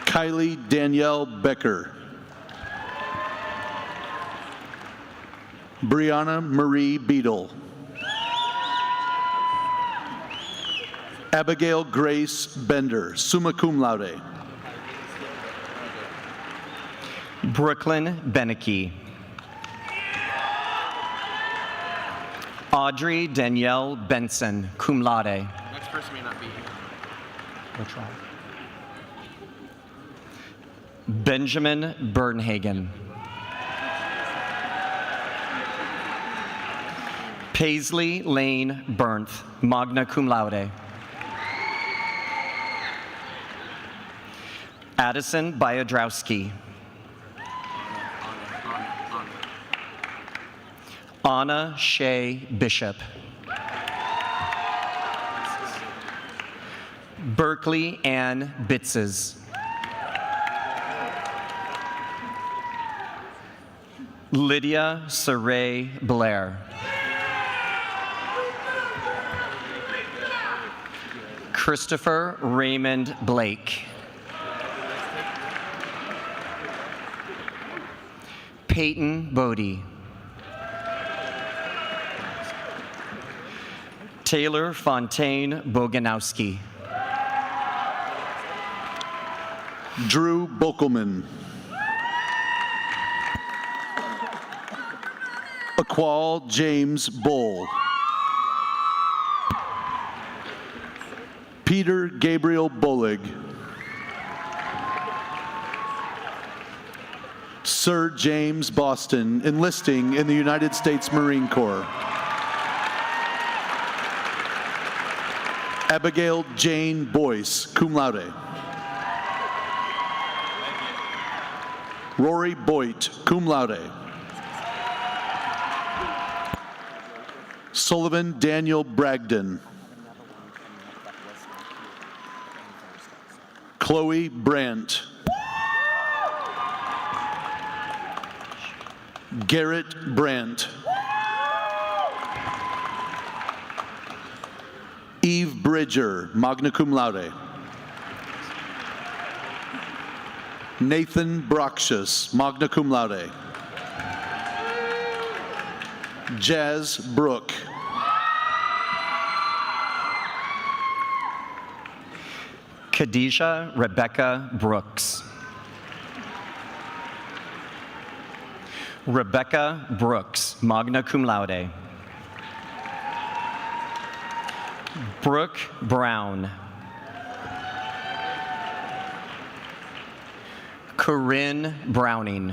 S2: Kylie Danielle Becker. Brianna Marie Beadle. Abigail Grace Bender, summa cum laude.
S12: Brooklyn Beneke. Audrey Danielle Benson, cum laude.
S9: Next person may not be here.
S12: We'll try. Benjamin Bernhagen. Paisley Lane Bernth, magna cum laude. Addison Biodrowski. Anna Shea Bishop. Berkeley Ann Bitzes. Lydia Saray Blair. Christopher Raymond Blake. Peyton Bodie. Taylor Fontaine Boganowski.
S2: Drew Bokelman. Aqual James Bull. Peter Gabriel Bullig. Sir James Boston, enlisting in the United States Marine Corps. Abigail Jane Boyce, cum laude. Rory Boyd, cum laude. Sullivan Daniel Bragdon. Chloe Brandt. Garrett Brandt. Eve Bridger, magna cum laude. Nathan Broxius, magna cum laude. Jazz Brook.
S12: Khadijah Rebecca Brooks. Rebecca Brooks, magna cum laude. Brooke Brown. Corinne Browning.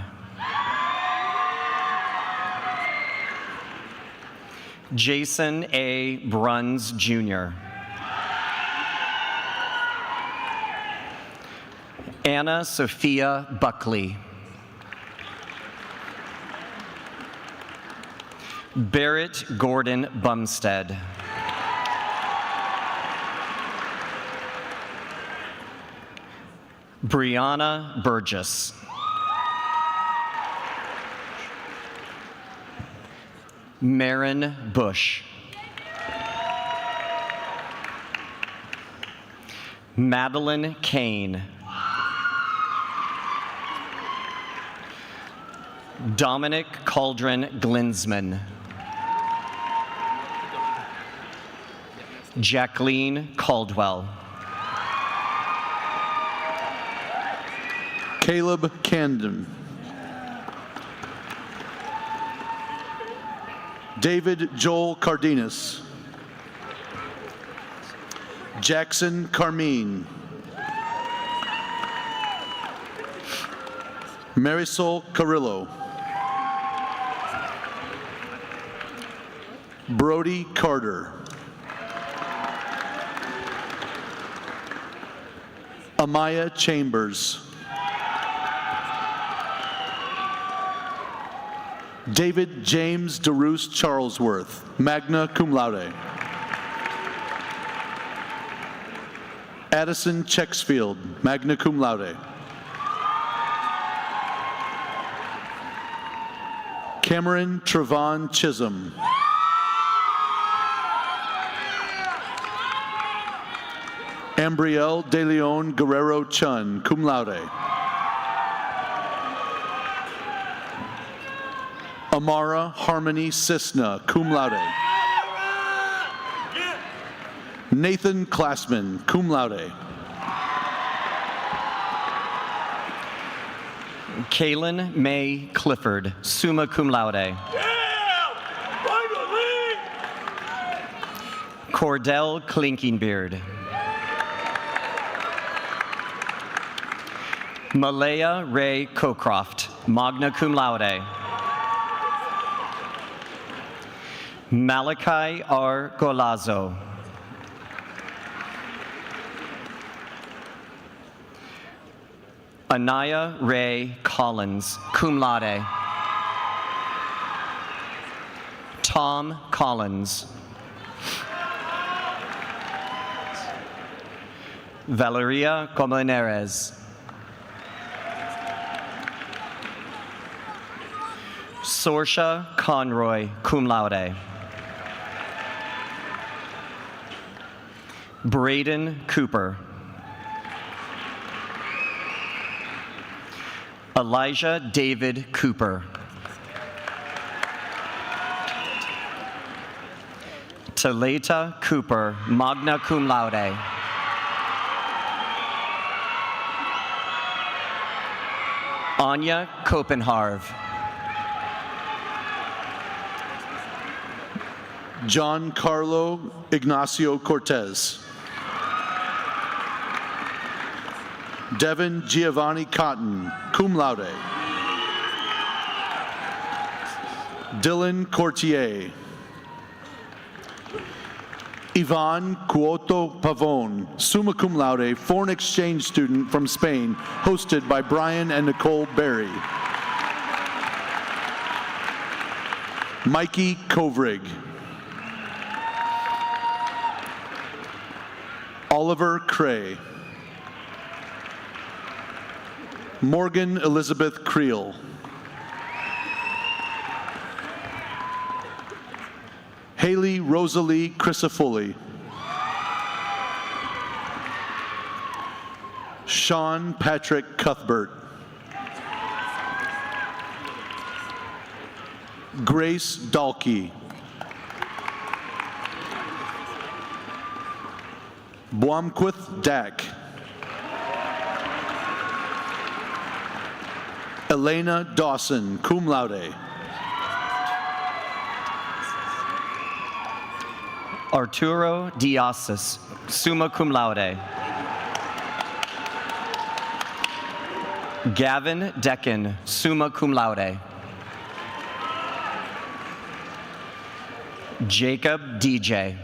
S12: Jason A. Bruns, Jr. Anna Sophia Buckley. Barrett Gordon Bumstead. Brianna Burgess. Marin Bush. Madeline Kane. Dominic Cauldron Glinsman. Jacqueline Caldwell.
S2: Caleb Camden. David Joel Cardenas. Jackson Carmine. Marisol Carrillo. Brody Carter. Amaya Chambers. David James DeRoos Charlesworth, magna cum laude. Addison Chexfield, magna cum laude. Cameron Trevon Chisholm. Ambrielle De Leon Guerrero Chun, cum laude. Amara Harmony Cisna, cum laude. Nathan Klassman, cum laude.
S12: Kaylin May Clifford, summa cum laude. Cordell Klinkingbeard. Malaya Ray Cocroft, magna cum laude. Malachi R. Golazo. Anaya Ray Collins, cum laude. Tom Collins. Valeria Comaneres. Sorsha Conroy, cum laude. Braden Cooper. Elijah David Cooper. Talita Cooper, magna cum laude. Anya Copenharv.
S2: John Carlo Ignacio Cortez. Devin Giovanni Cotton, cum laude. Dylan Courtier. Ivan Cuoto Pavon, summa cum laude, foreign exchange student from Spain, hosted by Brian and Nicole Berry. Mikey Kovrig. Oliver Cray. Morgan Elizabeth Creel. Haley Rosalie Crisafulli. Sean Patrick Cuthbert. Grace Dalkey. Blomquith Dack. Elena Dawson, cum laude.
S12: Arturo Diasis, summa cum laude. Gavin Decken, summa cum laude. Jacob DJ.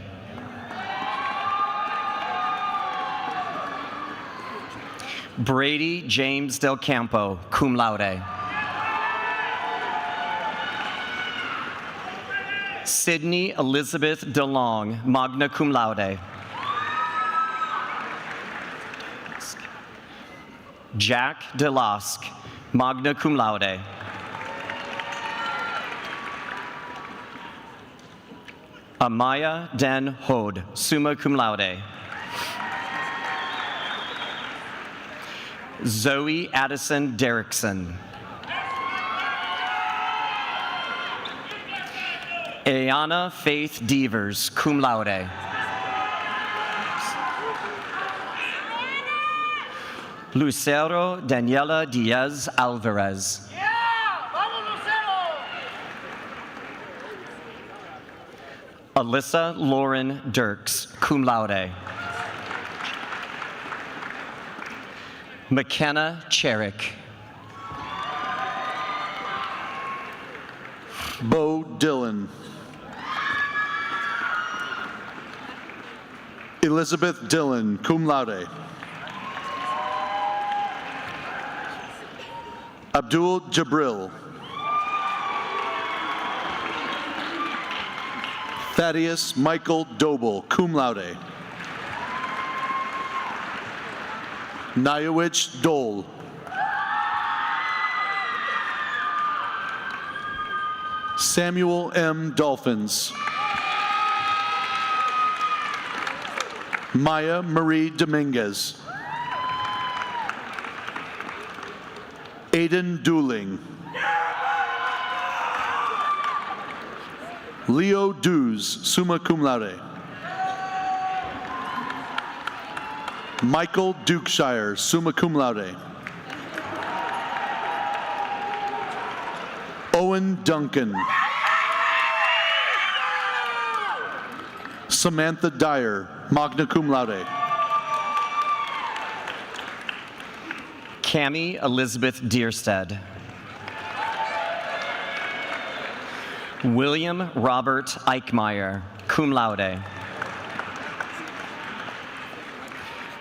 S12: Brady James Del Campo, cum laude. Sydney Elizabeth DeLong, magna cum laude. Jack DeLosk, magna cum laude. Amaya Den Hode, summa cum laude. Zoe Addison Derrickson. Ayana Faith Devers, cum laude. Lucero Daniela Diaz Alvarez. Alyssa Lauren Dirks, cum laude. McKenna Cherick.
S2: Bo Dillon. Elizabeth Dillon, cum laude. Abdul Jabril. Thaddeus Michael Doble, cum laude. Nyowich Dole. Samuel M. Dolphins. Maya Marie Dominguez. Aiden Dooling. Leo Dews, summa cum laude. Michael Dukeshire, summa cum laude. Owen Duncan. Samantha Dyer, magna cum laude.
S12: Cammie Elizabeth Deerstead. William Robert Eichmeyer, cum laude.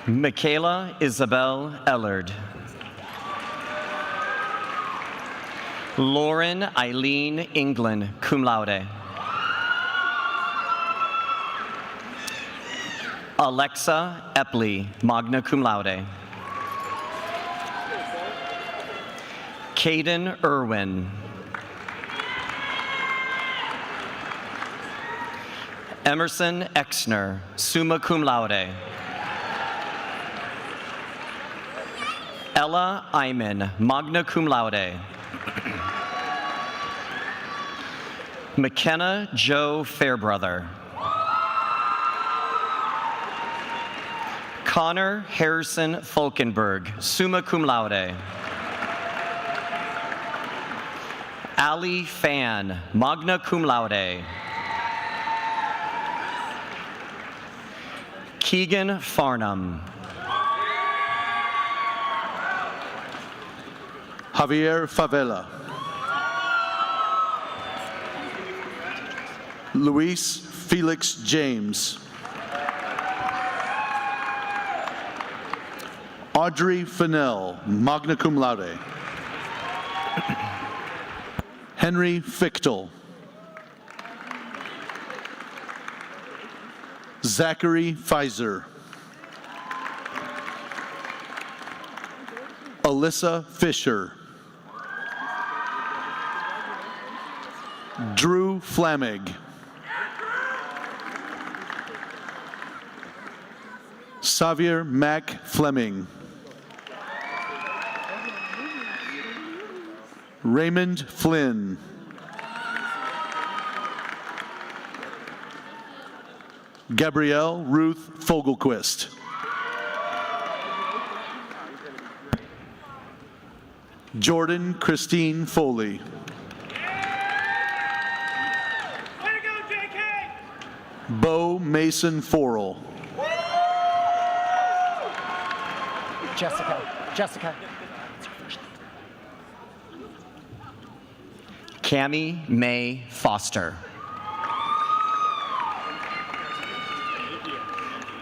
S12: Michaela Isabel Ellard. Lauren Eileen England, cum laude. Alexa Epley, magna cum laude. Caden Irwin. Emerson Exner, summa cum laude. Ella Iman, magna cum laude. McKenna Joe Fairbrother. Connor Harrison Falkenberg, summa cum laude. Ali Fan, magna cum laude. Keegan Farnham.
S2: Javier Favela. Luis Felix James. Audrey Fennell, magna cum laude. Henry Fichtel. Zachary Pfizer. Alyssa Fisher. Drew Flamig. Xavier Mack Fleming. Raymond Flynn. Gabrielle Ruth Fogelquist. Jordan Christine Foley. Bo Mason Forrell.
S12: Jessica. Cammie Mae Foster.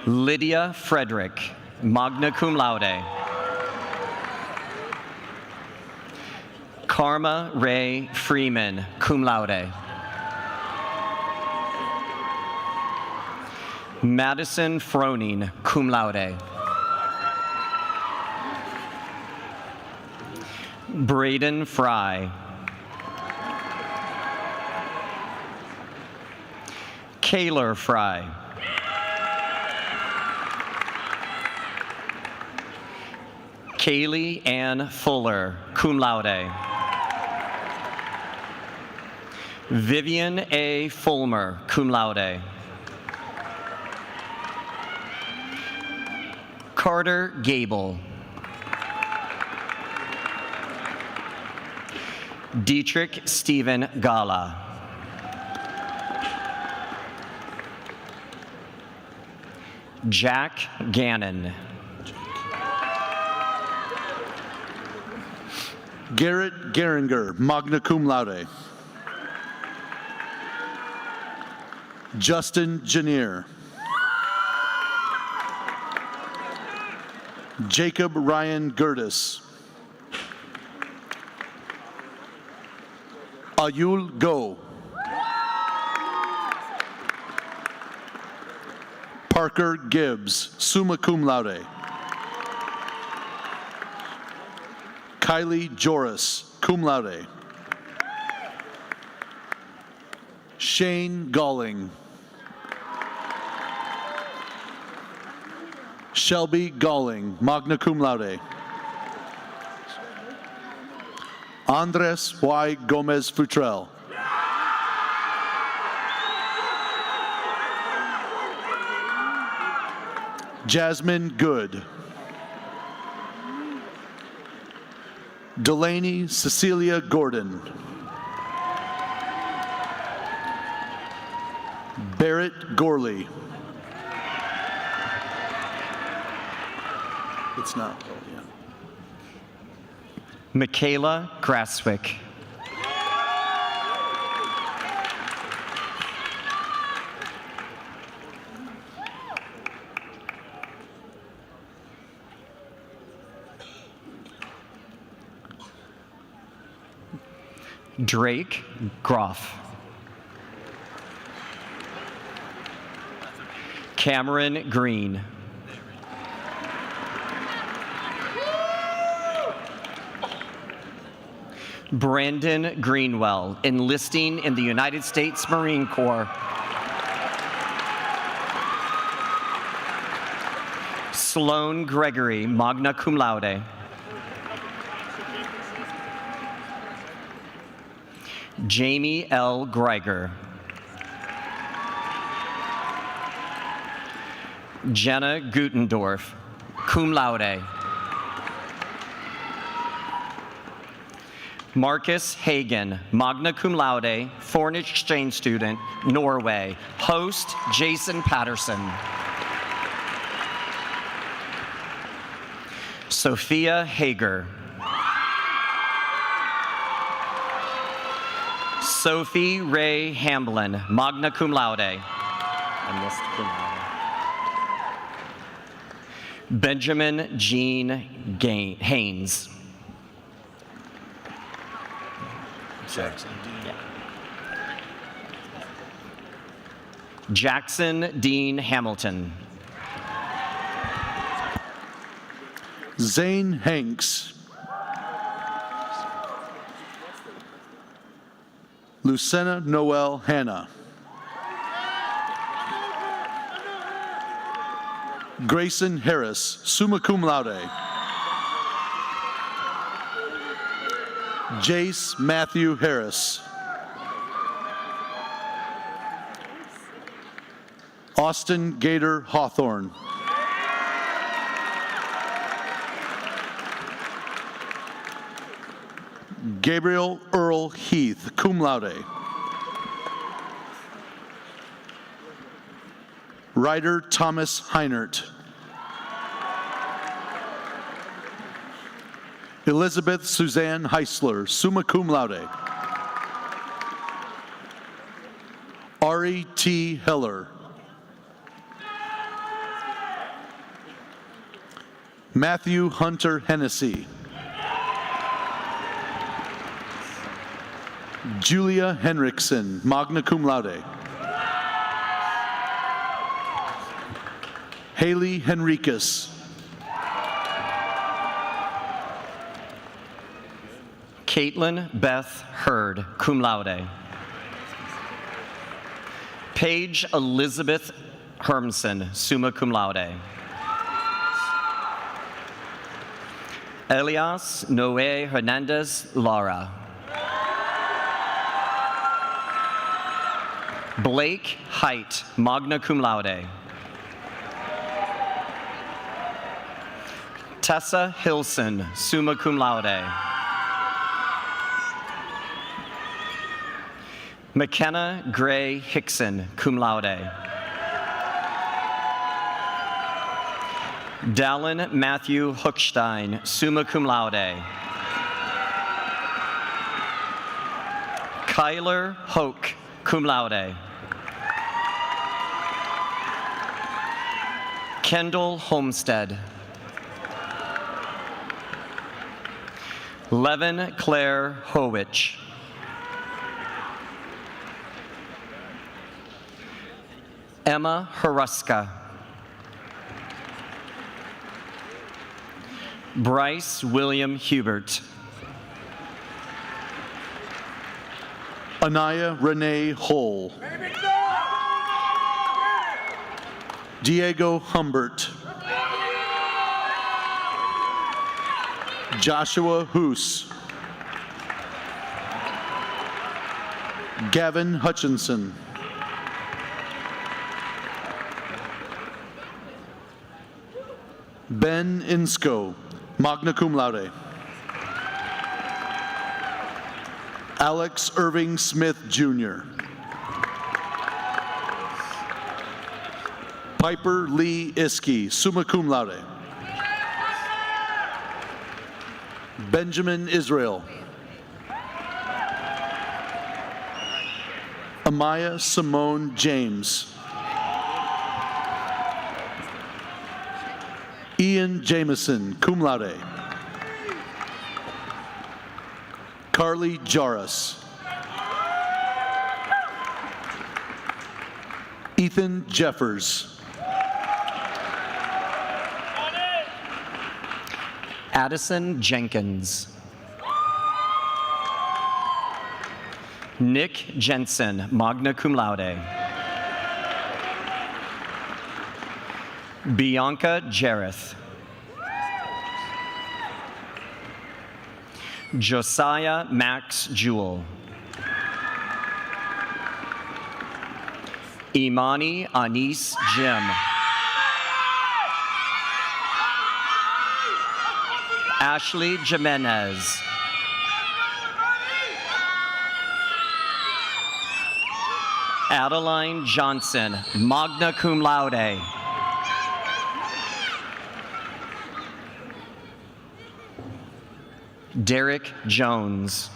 S12: Lydia Frederick, magna cum laude. Karma Ray Freeman, cum laude. Madison Froning, cum laude. Braden Fry. Kaylor Fry. Kaylee Ann Fuller, cum laude. Vivian A. Fulmer, cum laude. Carter Gable. Dietrich Stephen Gala. Jack Gannon.
S2: Garrett Geringer, magna cum laude. Justin Janier. Jacob Ryan Gertis. Ayul Go. Parker Gibbs, summa cum laude. Kylie Joris, cum laude. Shane Galling. Shelby Galling, magna cum laude. Andres Y. Gomez Futrell. Jasmine Good. Delaney Cecilia Gordon. Barrett Gorley. It's not. Oh, yeah.
S12: Michaela Graswick. Drake Groff. Cameron Green. Brandon Greenwell, enlisting in the United States Marine Corps. Sloan Gregory, magna cum laude. Jamie L. Greiger. Jenna Gutendorf, cum laude. Marcus Hagen, magna cum laude, foreign exchange student, Norway. Host, Jason Patterson. Sophia Hager. Sophie Ray Hamblin, magna cum laude. I missed cum laude. Benjamin Jean Haynes.
S2: Jackson.
S12: Yeah. Jackson Dean Hamilton.
S2: Zane Hanks. Lucena Noel Hanna. Grayson Harris, summa cum laude. Jace Matthew Harris. Austin Gator Hawthorne. Gabriel Earl Heath, cum laude. Ryder Thomas Heinert. Elizabeth Suzanne Heisler, summa cum laude. Ari T. Heller. Matthew Hunter Hennessy. Julia Henriksen, magna cum laude. Haley Henriquez.
S12: Caitlin Beth Hurd, cum laude. Paige Elizabeth Hermson, summa cum laude. Elias Noé Hernandez Lara. Blake Height, magna cum laude. Tessa Hilson, summa cum laude. McKenna Gray Hickson, cum laude. Dallin Matthew Hookstein, summa cum laude. Kyler Hoke, cum laude. Kendall Homestead. Levin Claire Howich. Emma Haruska. Bryce William Hubert.
S2: Anaya Renee Hull. Diego Humbert. Joshua Hoos. Gavin Hutchinson. Ben Insco, magna cum laude. Alex Irving Smith, Jr. Piper Lee Iskey, summa cum laude. Benjamin Israel. Amaya Simone James. Ian Jameson, cum laude. Carly Jarrus. Ethan Jeffers.
S12: Addison Jenkins. Nick Jensen, magna cum laude. Bianca Jareth. Josiah Max Jewell. Imani Anis Jim. Ashley Jimenez. Adeline Johnson, magna cum laude. Derek Jones.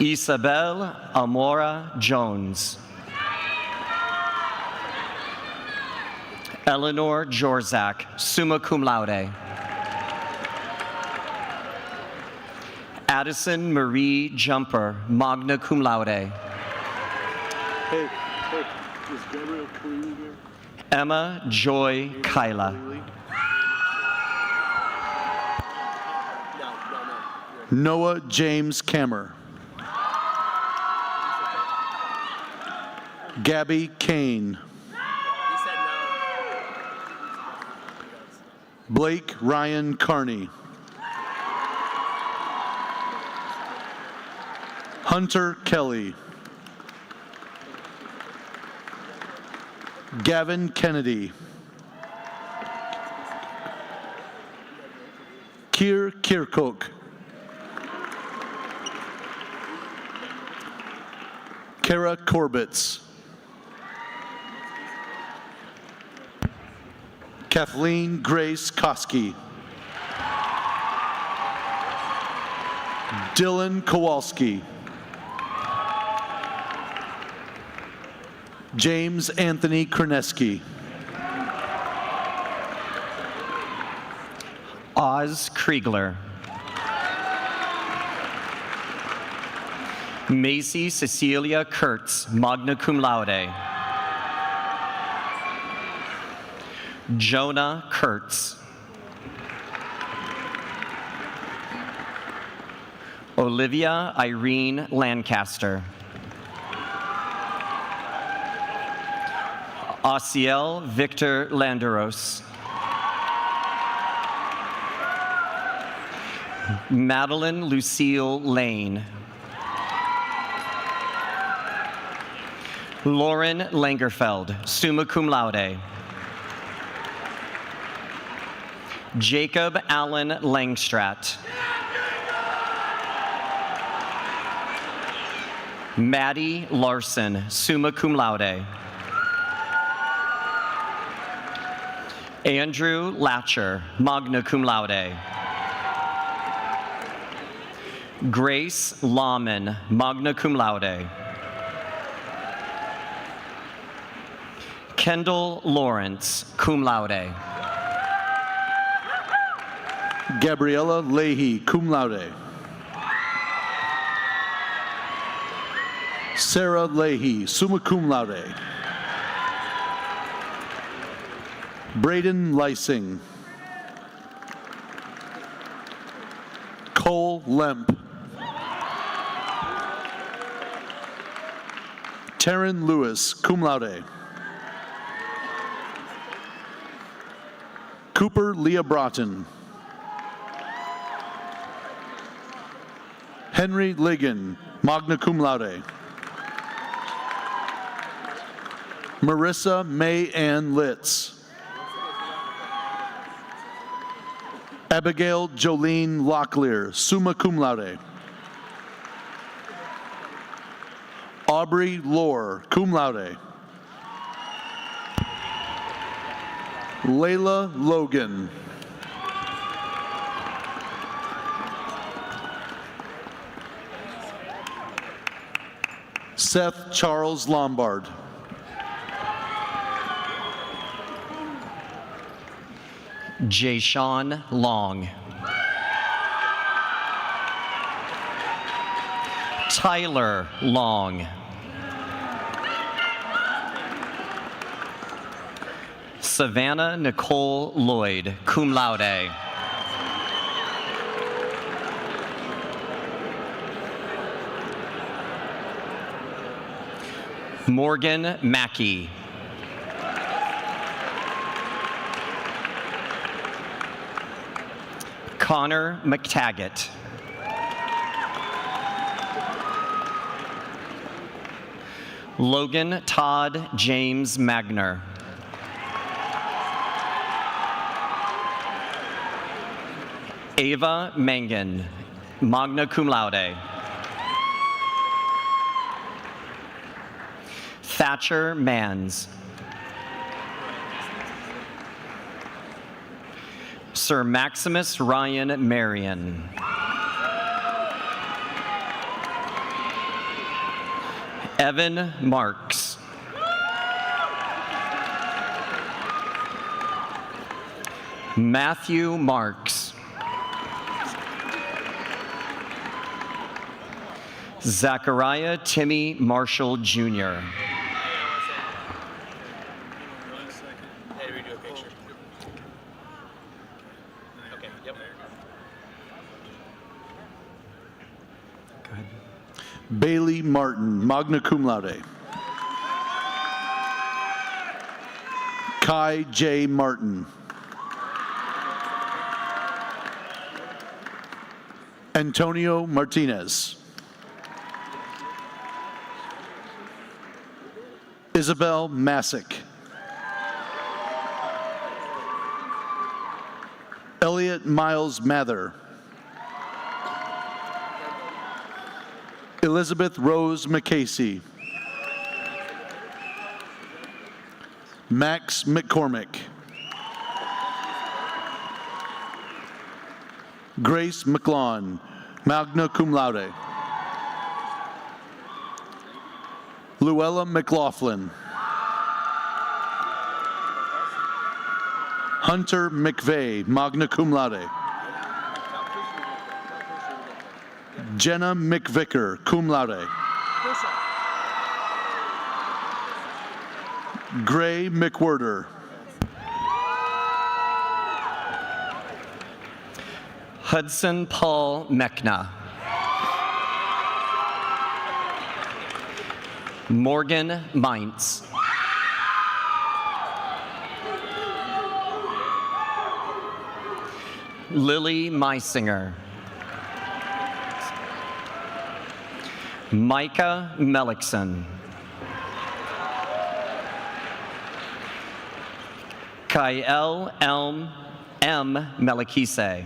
S12: Isabel Amora Jones. Eleanor Jorzak, summa cum laude. Addison Marie Jumper, magna cum laude.
S2: Hey, is Gabriel Clean here?
S12: Emma Joy Kyla.
S2: Noah James Kammer. Gabby Kane. Blake Ryan Carney. Hunter Kelly. Gavin Kennedy. Keir Kirkuk. Kara Corbitz. Kathleen Grace Koski. Dylan Kowalski. James Anthony Kreneski.
S12: Oz Kriegler. Macy Cecilia Kurtz, magna cum laude. Jonah Kurtz. Olivia Irene Lancaster. Asiel Victor Landeros. Madeline Lucille Lane. Lauren Langerfeld, summa cum laude. Jacob Allen Langstrat. Maddie Larson, summa cum laude. Andrew Latcher, magna cum laude. Grace Lahman, magna cum laude. Kendall Lawrence, cum laude.
S2: Gabriella Leahy, cum laude. Sarah Leahy, summa cum laude. Braden Lysing. Cole Lemp. Taryn Lewis, cum laude. Cooper Leah Broughton. Henry Ligon, magna cum laude. Marissa May Ann Litz. Abigail Jolene Locklear, summa cum laude. Aubrey Lohr, cum laude. Layla Logan. Seth Charles Lombard.
S12: Jayshawn Long. Tyler Long. Savannah Nicole Lloyd, cum laude. Morgan Mackey. Connor McTaggart. Logan Todd James Magner. Ava Mangan, magna cum laude. Thatcher Mans. Sir Maximus Ryan Marion. Evan Marks. Matthew Marks. Zachariah Timmy Marshall Jr.
S2: Bailey Martin, magna cum laude. Kai J. Martin. Antonio Martinez. Isabel Masick. Elliot Miles Mather. Elizabeth Rose McCasey. Max McCormick. Grace McLawn, magna cum laude. Luella McLaughlin. Hunter McVeigh, magna cum laude. Jenna McVicker, cum laude. Gray McWhirter.
S12: Hudson Paul Mechna. Morgan Mintz. Lily Meisinger. Micah Mellickson. Kyle Elm M. Melikise.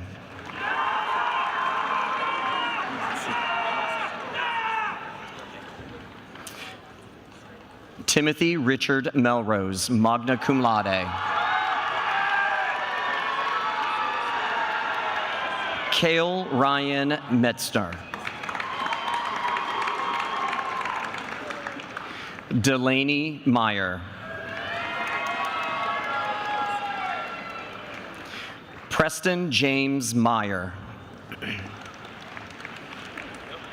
S12: Timothy Richard Melrose, magna cum laude. Cale Ryan Metzner. Delaney Meyer. Preston James Meyer.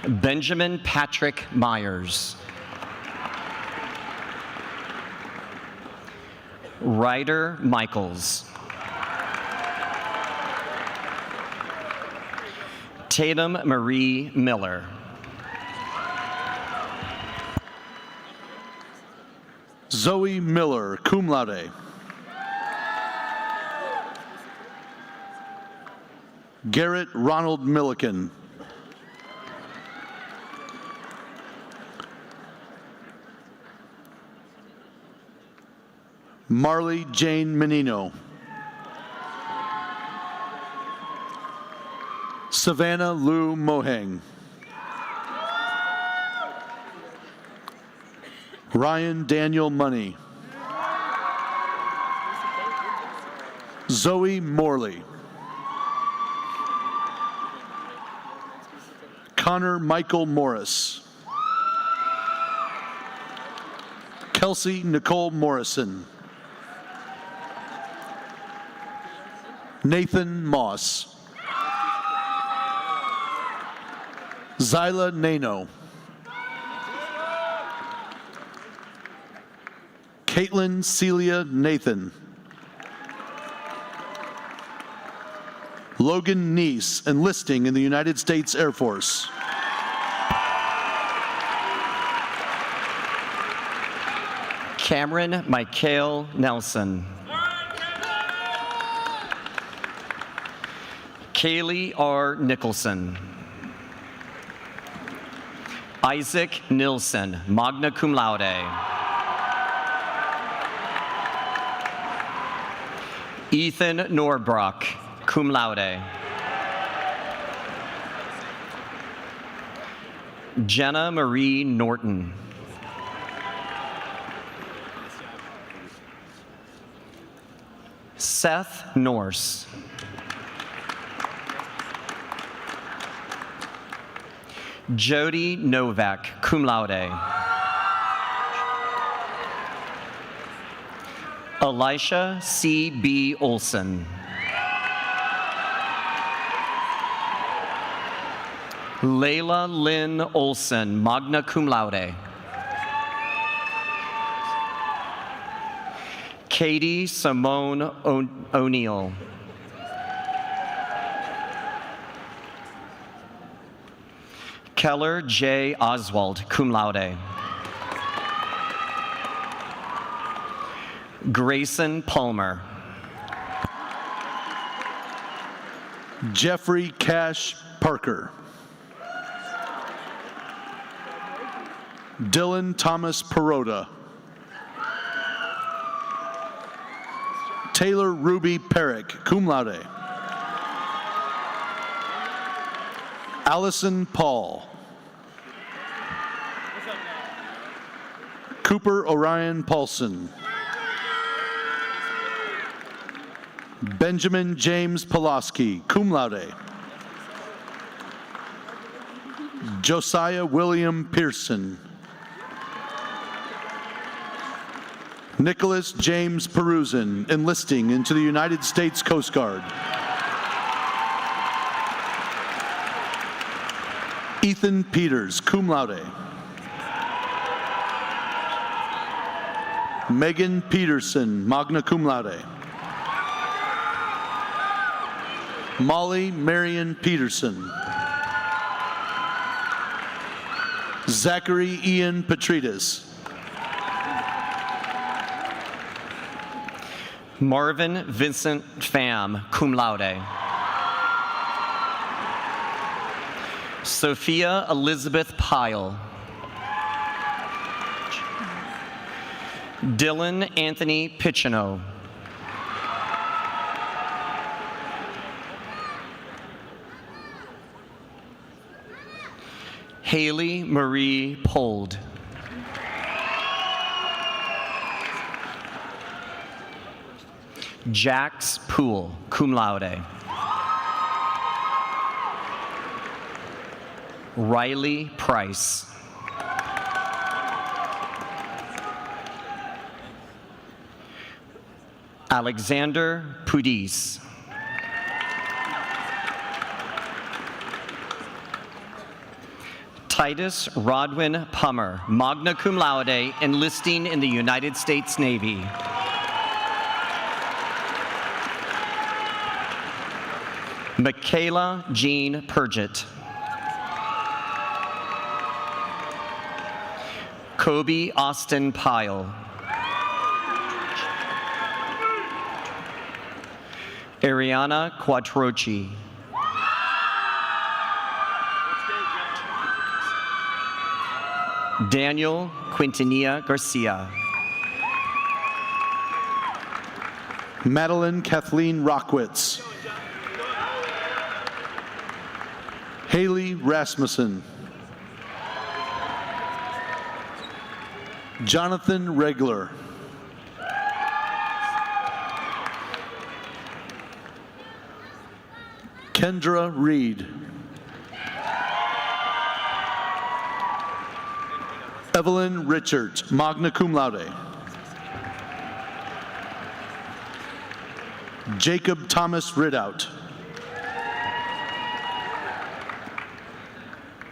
S12: Benjamin Patrick Myers. Ryder Michaels. Tatum Marie Miller.
S2: Zoe Miller, cum laude. Garrett Ronald Milliken. Marley Jane Menino. Savannah Lou Mohang. Ryan Daniel Money. Zoe Morley. Connor Michael Morris. Kelsey Nicole Morrison. Nathan Moss. Zyla Nano. Caitlin Celia Nathan. Logan Neese, enlisting in the United States Air Force.
S12: Cameron Michael Nelson. Kaylee R. Nicholson. Isaac Nilsson, magna cum laude. Ethan Norbrock, cum laude. Jenna Marie Norton. Seth Norse. Jody Novak, cum laude. Elisha C.B. Olson. Layla Lynn Olson, magna cum laude. Katie Simone O'Neill. Keller J. Oswald, cum laude. Grayson Palmer.
S2: Jeffrey Cash Parker. Dylan Thomas Perota. Taylor Ruby Perrick, cum laude. Allison Paul. Cooper Orion Paulson. Benjamin James Pulaski, cum laude. Josiah William Pearson. Nicholas James Peruzin, enlisting into the United States Coast Guard. Ethan Peters, cum laude. Megan Peterson, magna cum laude. Molly Marion Peterson. Zachary Ian Petrides.
S12: Marvin Vincent Pham, cum laude. Sophia Elizabeth Pyle. Dylan Anthony Pichino. Haley Marie Pold. Jax Poole, cum laude. Riley Price. Alexander Pudis. Titus Rodwin Pummer, magna cum laude, enlisting in the United States Navy. Michaela Jean Purgett. Kobe Austin Pyle. Ariana Quattrochi. Daniel Quintanilla Garcia.
S2: Madeline Kathleen Rockwitz. Haley Rasmussen. Jonathan Regler. Kendra Reed. Evelyn Richards, magna cum laude. Jacob Thomas Ridout.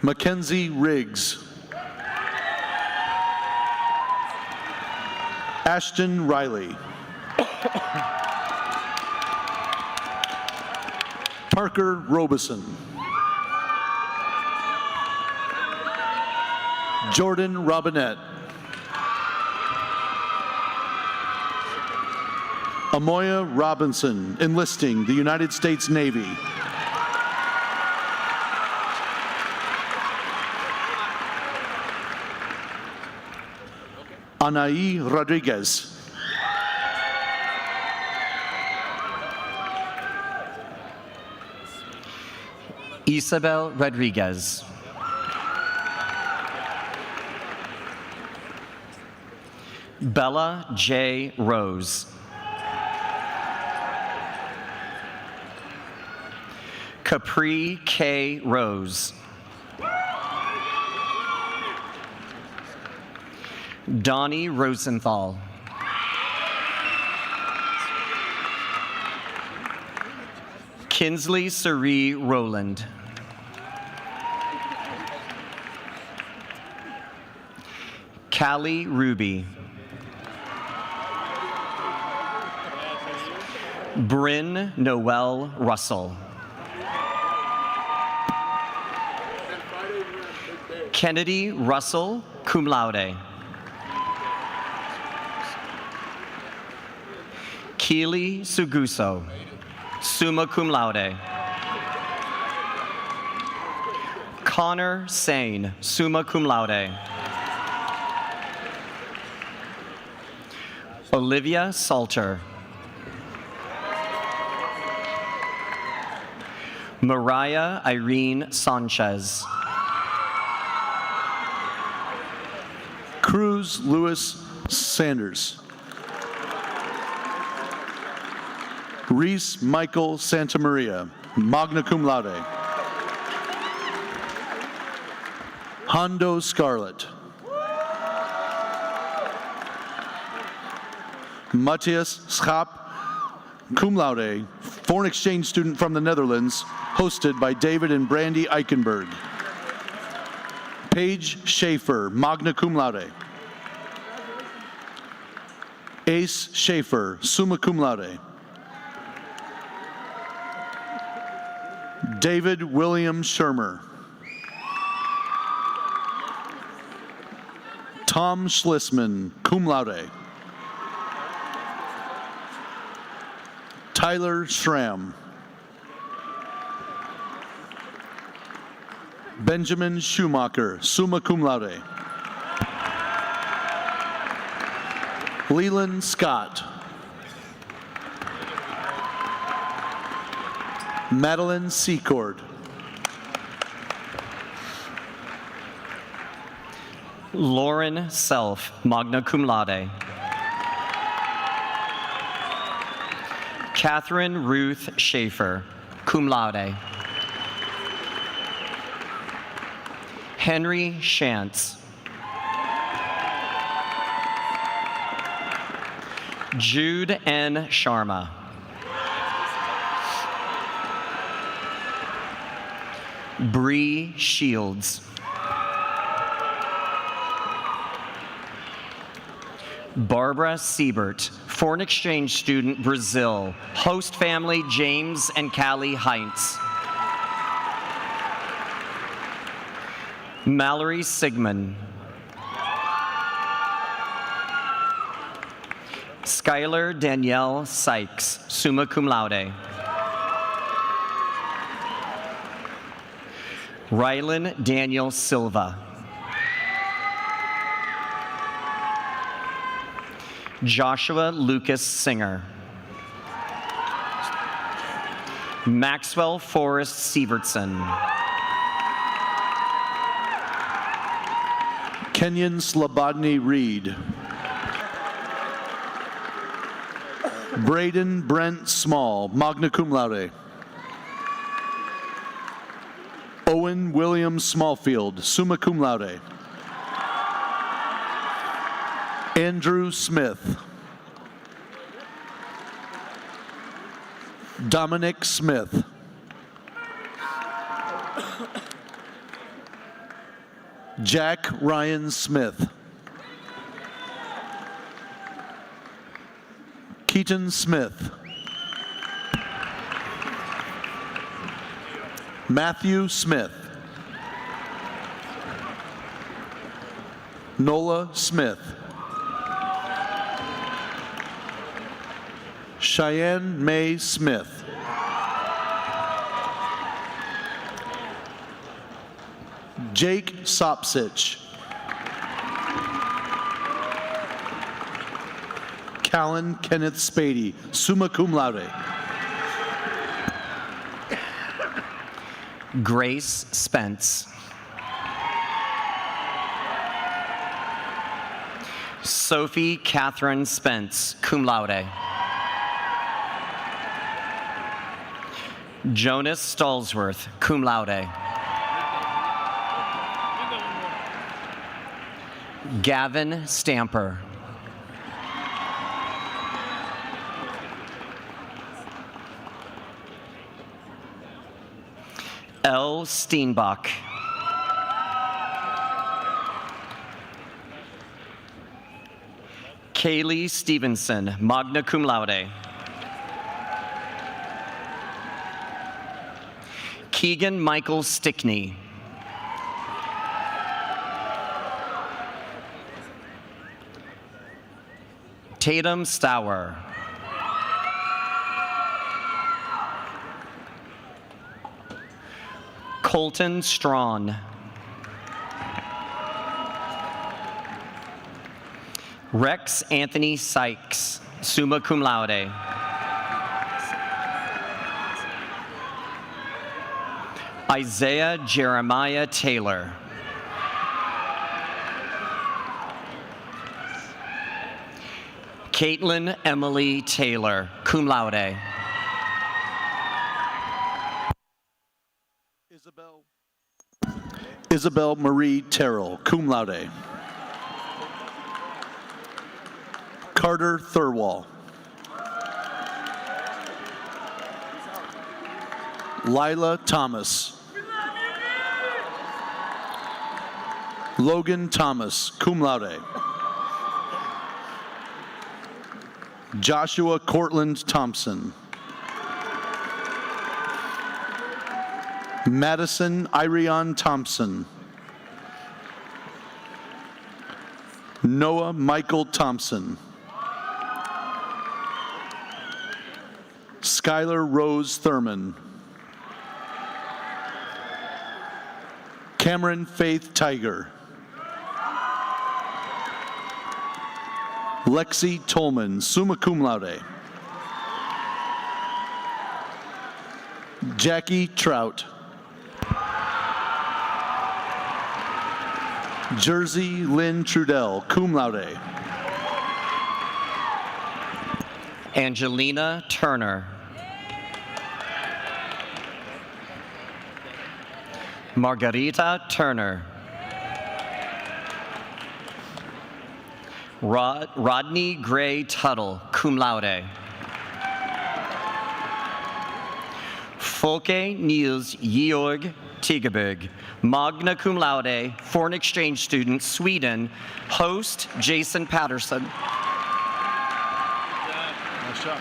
S2: Mackenzie Riggs. Ashton Riley. Parker Robeson. Jordan Robinette. Amoya Robinson, enlisting the United States Navy. Anaí Rodriguez.
S12: Isabel Rodriguez. Bella J. Rose. Capri K. Rose. Donnie Rosenthal. Kinsley Cerie Rowland. Callie Ruby. Bryn Noel Russell. Kennedy Russell, cum laude. Keely Suguso, summa cum laude. Connor Sane, summa cum laude. Olivia Salter. Mariah Irene Sanchez.
S2: Cruz Lewis Sanders. Reese Michael Santamaria, magna cum laude. Hondo Scarlett. Matthias Schap, cum laude, foreign exchange student from the Netherlands, hosted by David and Brandy Eichenberg. Paige Schaefer, magna cum laude. Ace Schaefer, summa cum laude. David William Shermer. Tom Schlissman, cum laude. Tyler Schramm. Benjamin Schumacher, summa cum laude. Leland Scott. Madeline Secord.
S12: Lauren Self, magna cum laude. Catherine Ruth Schaefer, cum laude. Henry Shantz. Jude N. Sharma. Bree Shields. Barbara Siebert, foreign exchange student, Brazil. Host family, James and Callie Heinz. Mallory Sigmund. Skylar Danielle Sykes, summa cum laude. Rylan Daniel Silva. Joshua Lucas Singer. Maxwell Forrest Sievertson.
S2: Kenyon Slobodny Reed. Braden Brent Small, magna cum laude. Owen William Smallfield, summa cum laude. Andrew Smith. Dominic Smith. Jack Ryan Smith. Keaton Smith. Matthew Smith. Nola Smith. Cheyenne Mae Smith. Jake Sopsich. Callan Kenneth Spady, summa cum laude.
S12: Grace Spence. Sophie Catherine Spence, cum laude. Jonas Stallsworth, cum laude. Gavin Stamper. L. Steenbach. Kaylee Stevenson, magna cum laude. Keegan Michael Stickney. Tatum Stour. Colton Strawn. Rex Anthony Sykes, summa cum laude. Isaiah Jeremiah Taylor. Caitlin Emily Taylor, cum laude.
S2: Isabel Marie Terrell, cum laude. Carter Thurwall. Lila Thomas. Logan Thomas, cum laude. Joshua Cortland Thompson. Madison Irion Thompson. Noah Michael Thompson. Skylar Rose Thurman. Cameron Faith Tiger. Lexi Tolman, summa cum laude. Jackie Trout. Jersey Lynn Trudell, cum laude.
S12: Angelina Turner. Margarita Turner. Rodney Gray Tuttle, cum laude. Folke Niels Georg Tigerberg, magna cum laude, foreign exchange student, Sweden. Host, Jason Patterson.
S2: Nice job.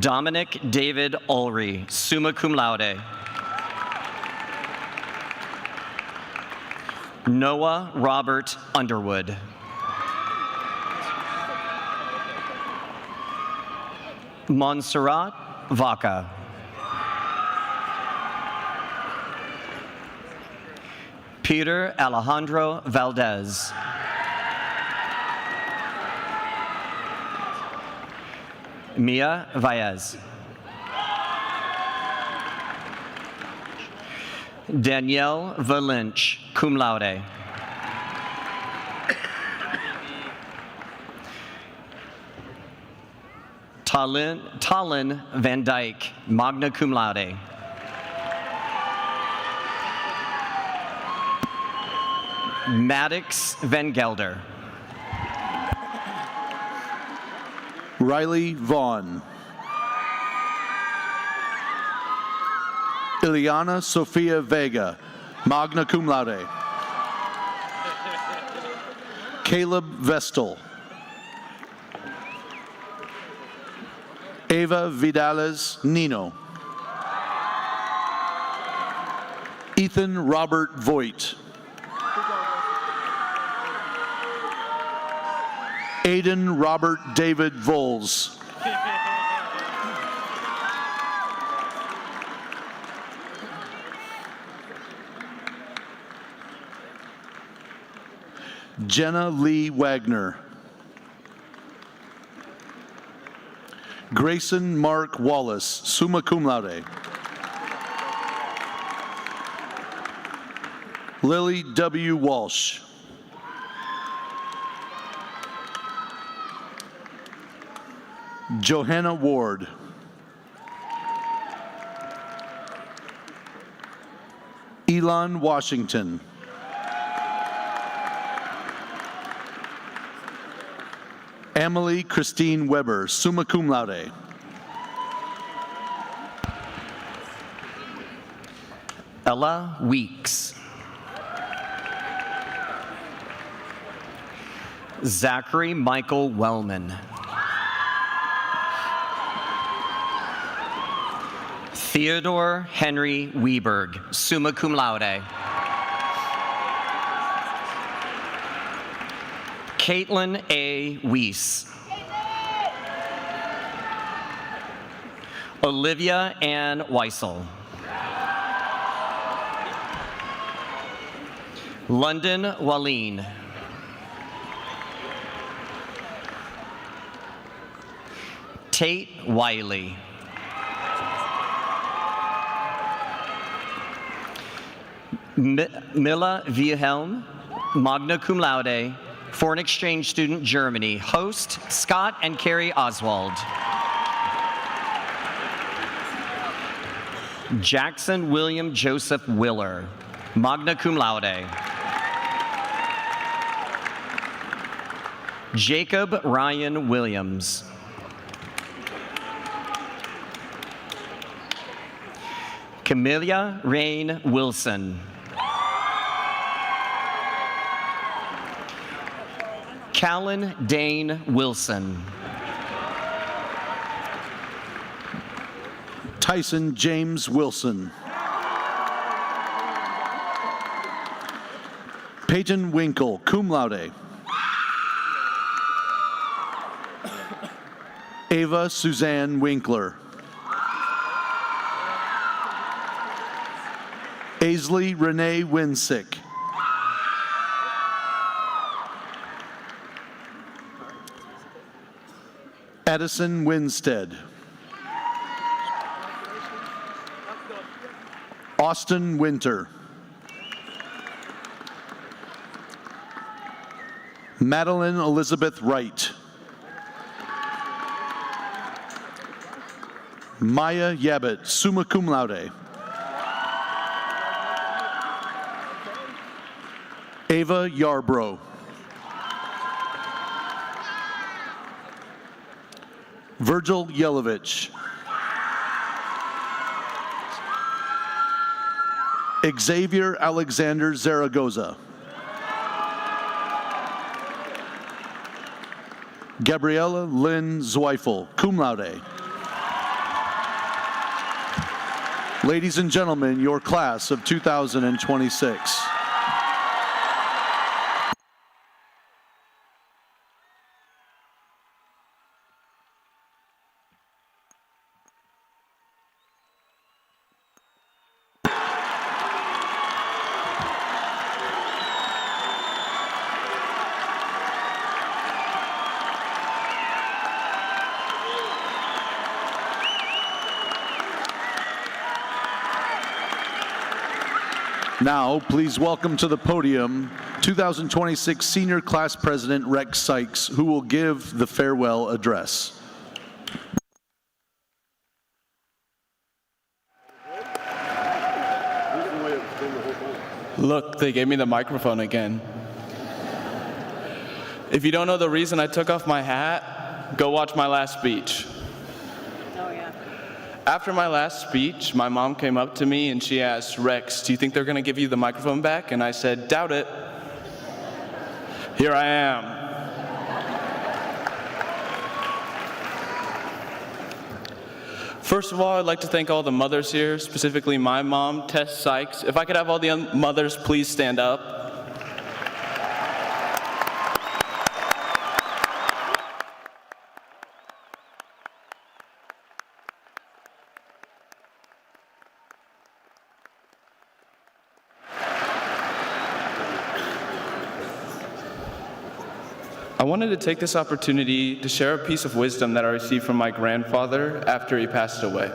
S12: Dominic David Ulrey, summa cum laude. Noah Robert Underwood. Montserrat Vaca. Peter Alejandro Valdez. Mia Valles. Danielle Valinch, cum laude. Talin Van Dyke, magna cum laude. Maddox Van Gelder.
S2: Riley Vaughn. Ileana Sofia Vega, magna cum laude. Caleb Vestal. Ava Vidales Nino. Ethan Robert Voigt. Aiden Robert David Voles. Jenna Lee Wagner. Grayson Mark Wallace, summa cum laude. Lily W. Walsh. Johanna Ward. Elon Washington. Emily Christine Weber, summa cum laude.
S12: Ella Weeks. Zachary Michael Wellman. Theodore Henry Weberg, summa cum laude. Caitlin A. Weiss. Olivia Ann Weissel. London Waleen. Tate Wiley. Mila Wilhelm, magna cum laude, foreign exchange student, Germany. Host, Scott and Carrie Oswald. Jackson William Joseph Willer, magna cum laude. Jacob Ryan Williams. Camelia Rain Wilson. Callan Dane Wilson.
S2: Tyson James Wilson. Peyton Winkle, cum laude. Ava Suzanne Winkler. Aisley Renee Winsick. Addison Winstead. Austin Winter. Madeline Elizabeth Wright. Maya Yabbitt, summa cum laude. Ava Yarbrough. Virgil Yelovich. Xavier Alexander Zaragoza. Gabriella Lynn Zweifel, cum laude. Ladies and gentlemen, your class of 2026. Now, please welcome to the podium 2026 Senior Class President Rex Sykes, who will give the farewell address.
S13: Look, they gave me the microphone again. If you don't know the reason I took off my hat, go watch my last speech. After my last speech, my mom came up to me and she asked, "Rex, do you think they're going to give you the microphone back?" And I said, "Doubt it." Here I am. First of all, I'd like to thank all the mothers here, specifically my mom, Tess Sykes. If I could have all the mothers please stand up. I wanted to take this opportunity to share a piece of wisdom that I received from my grandfather after he passed away.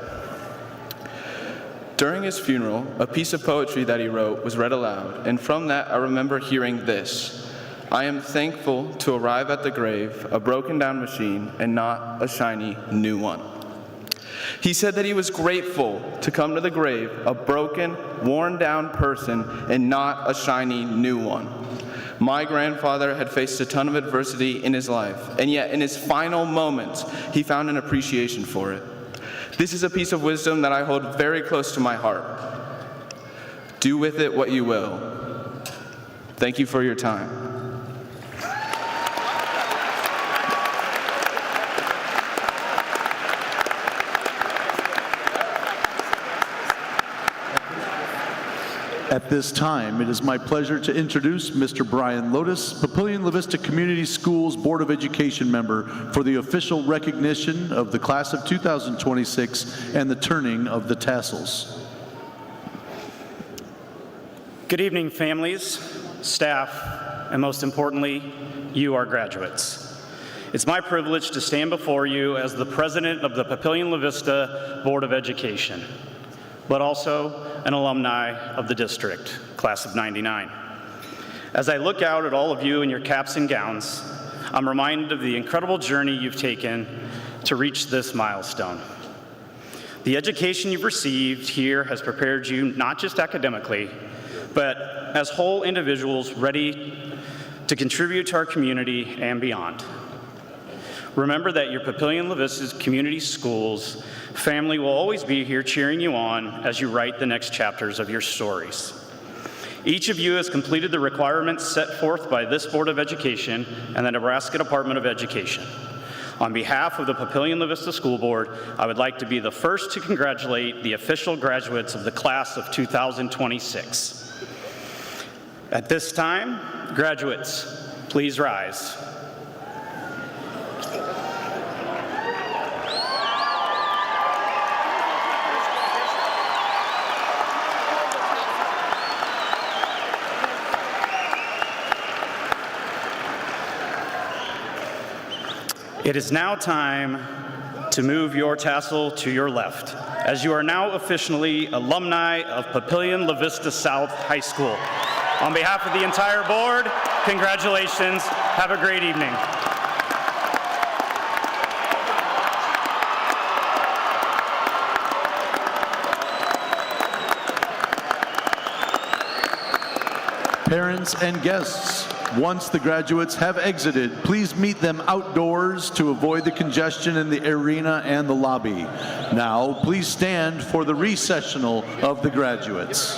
S13: During his funeral, a piece of poetry that he wrote was read aloud, and from that I remember hearing this: I am thankful to arrive at the grave, a broken down machine and not a shiny new one. He said that he was grateful to come to the grave, a broken, worn down person and not a shiny new one. My grandfather had faced a ton of adversity in his life, and yet in his final moments, he found an appreciation for it. This is a piece of wisdom that I hold very close to my heart. Do with it what you will. Thank you for your time.
S2: At this time, it is my pleasure to introduce Mr. Brian Lotus, Papillion-La Vista Community Schools Board of Education member, for the official recognition of the class of 2026 and the turning of the tassels.
S14: Good evening, families, staff, and most importantly, you, our graduates. It's my privilege to stand before you as the president of the Papillion-La Vista Board of Education, but also an alumni of the district, class of '99. As I look out at all of you in your caps and gowns, I'm reminded of the incredible journey you've taken to reach this milestone. The education you've received here has prepared you not just academically, but as whole individuals ready to contribute to our community and beyond. Remember that your Papillion-La Vista's community schools family will always be here cheering you on as you write the next chapters of your stories. Each of you has completed the requirements set forth by this Board of Education and the Nebraska Department of Education. On behalf of the Papillion-La Vista School Board, I would like to be the first to congratulate the official graduates of the class of 2026. At this time, graduates, please rise. It is now time to move your tassel to your left, as you are now officially alumni of Papillion-La Vista South High School. On behalf of the entire board, congratulations. Have a great evening.
S2: Parents and guests, once the graduates have exited, please meet them outdoors to avoid the congestion in the arena and the lobby. Now, please stand for the recessional of the graduates.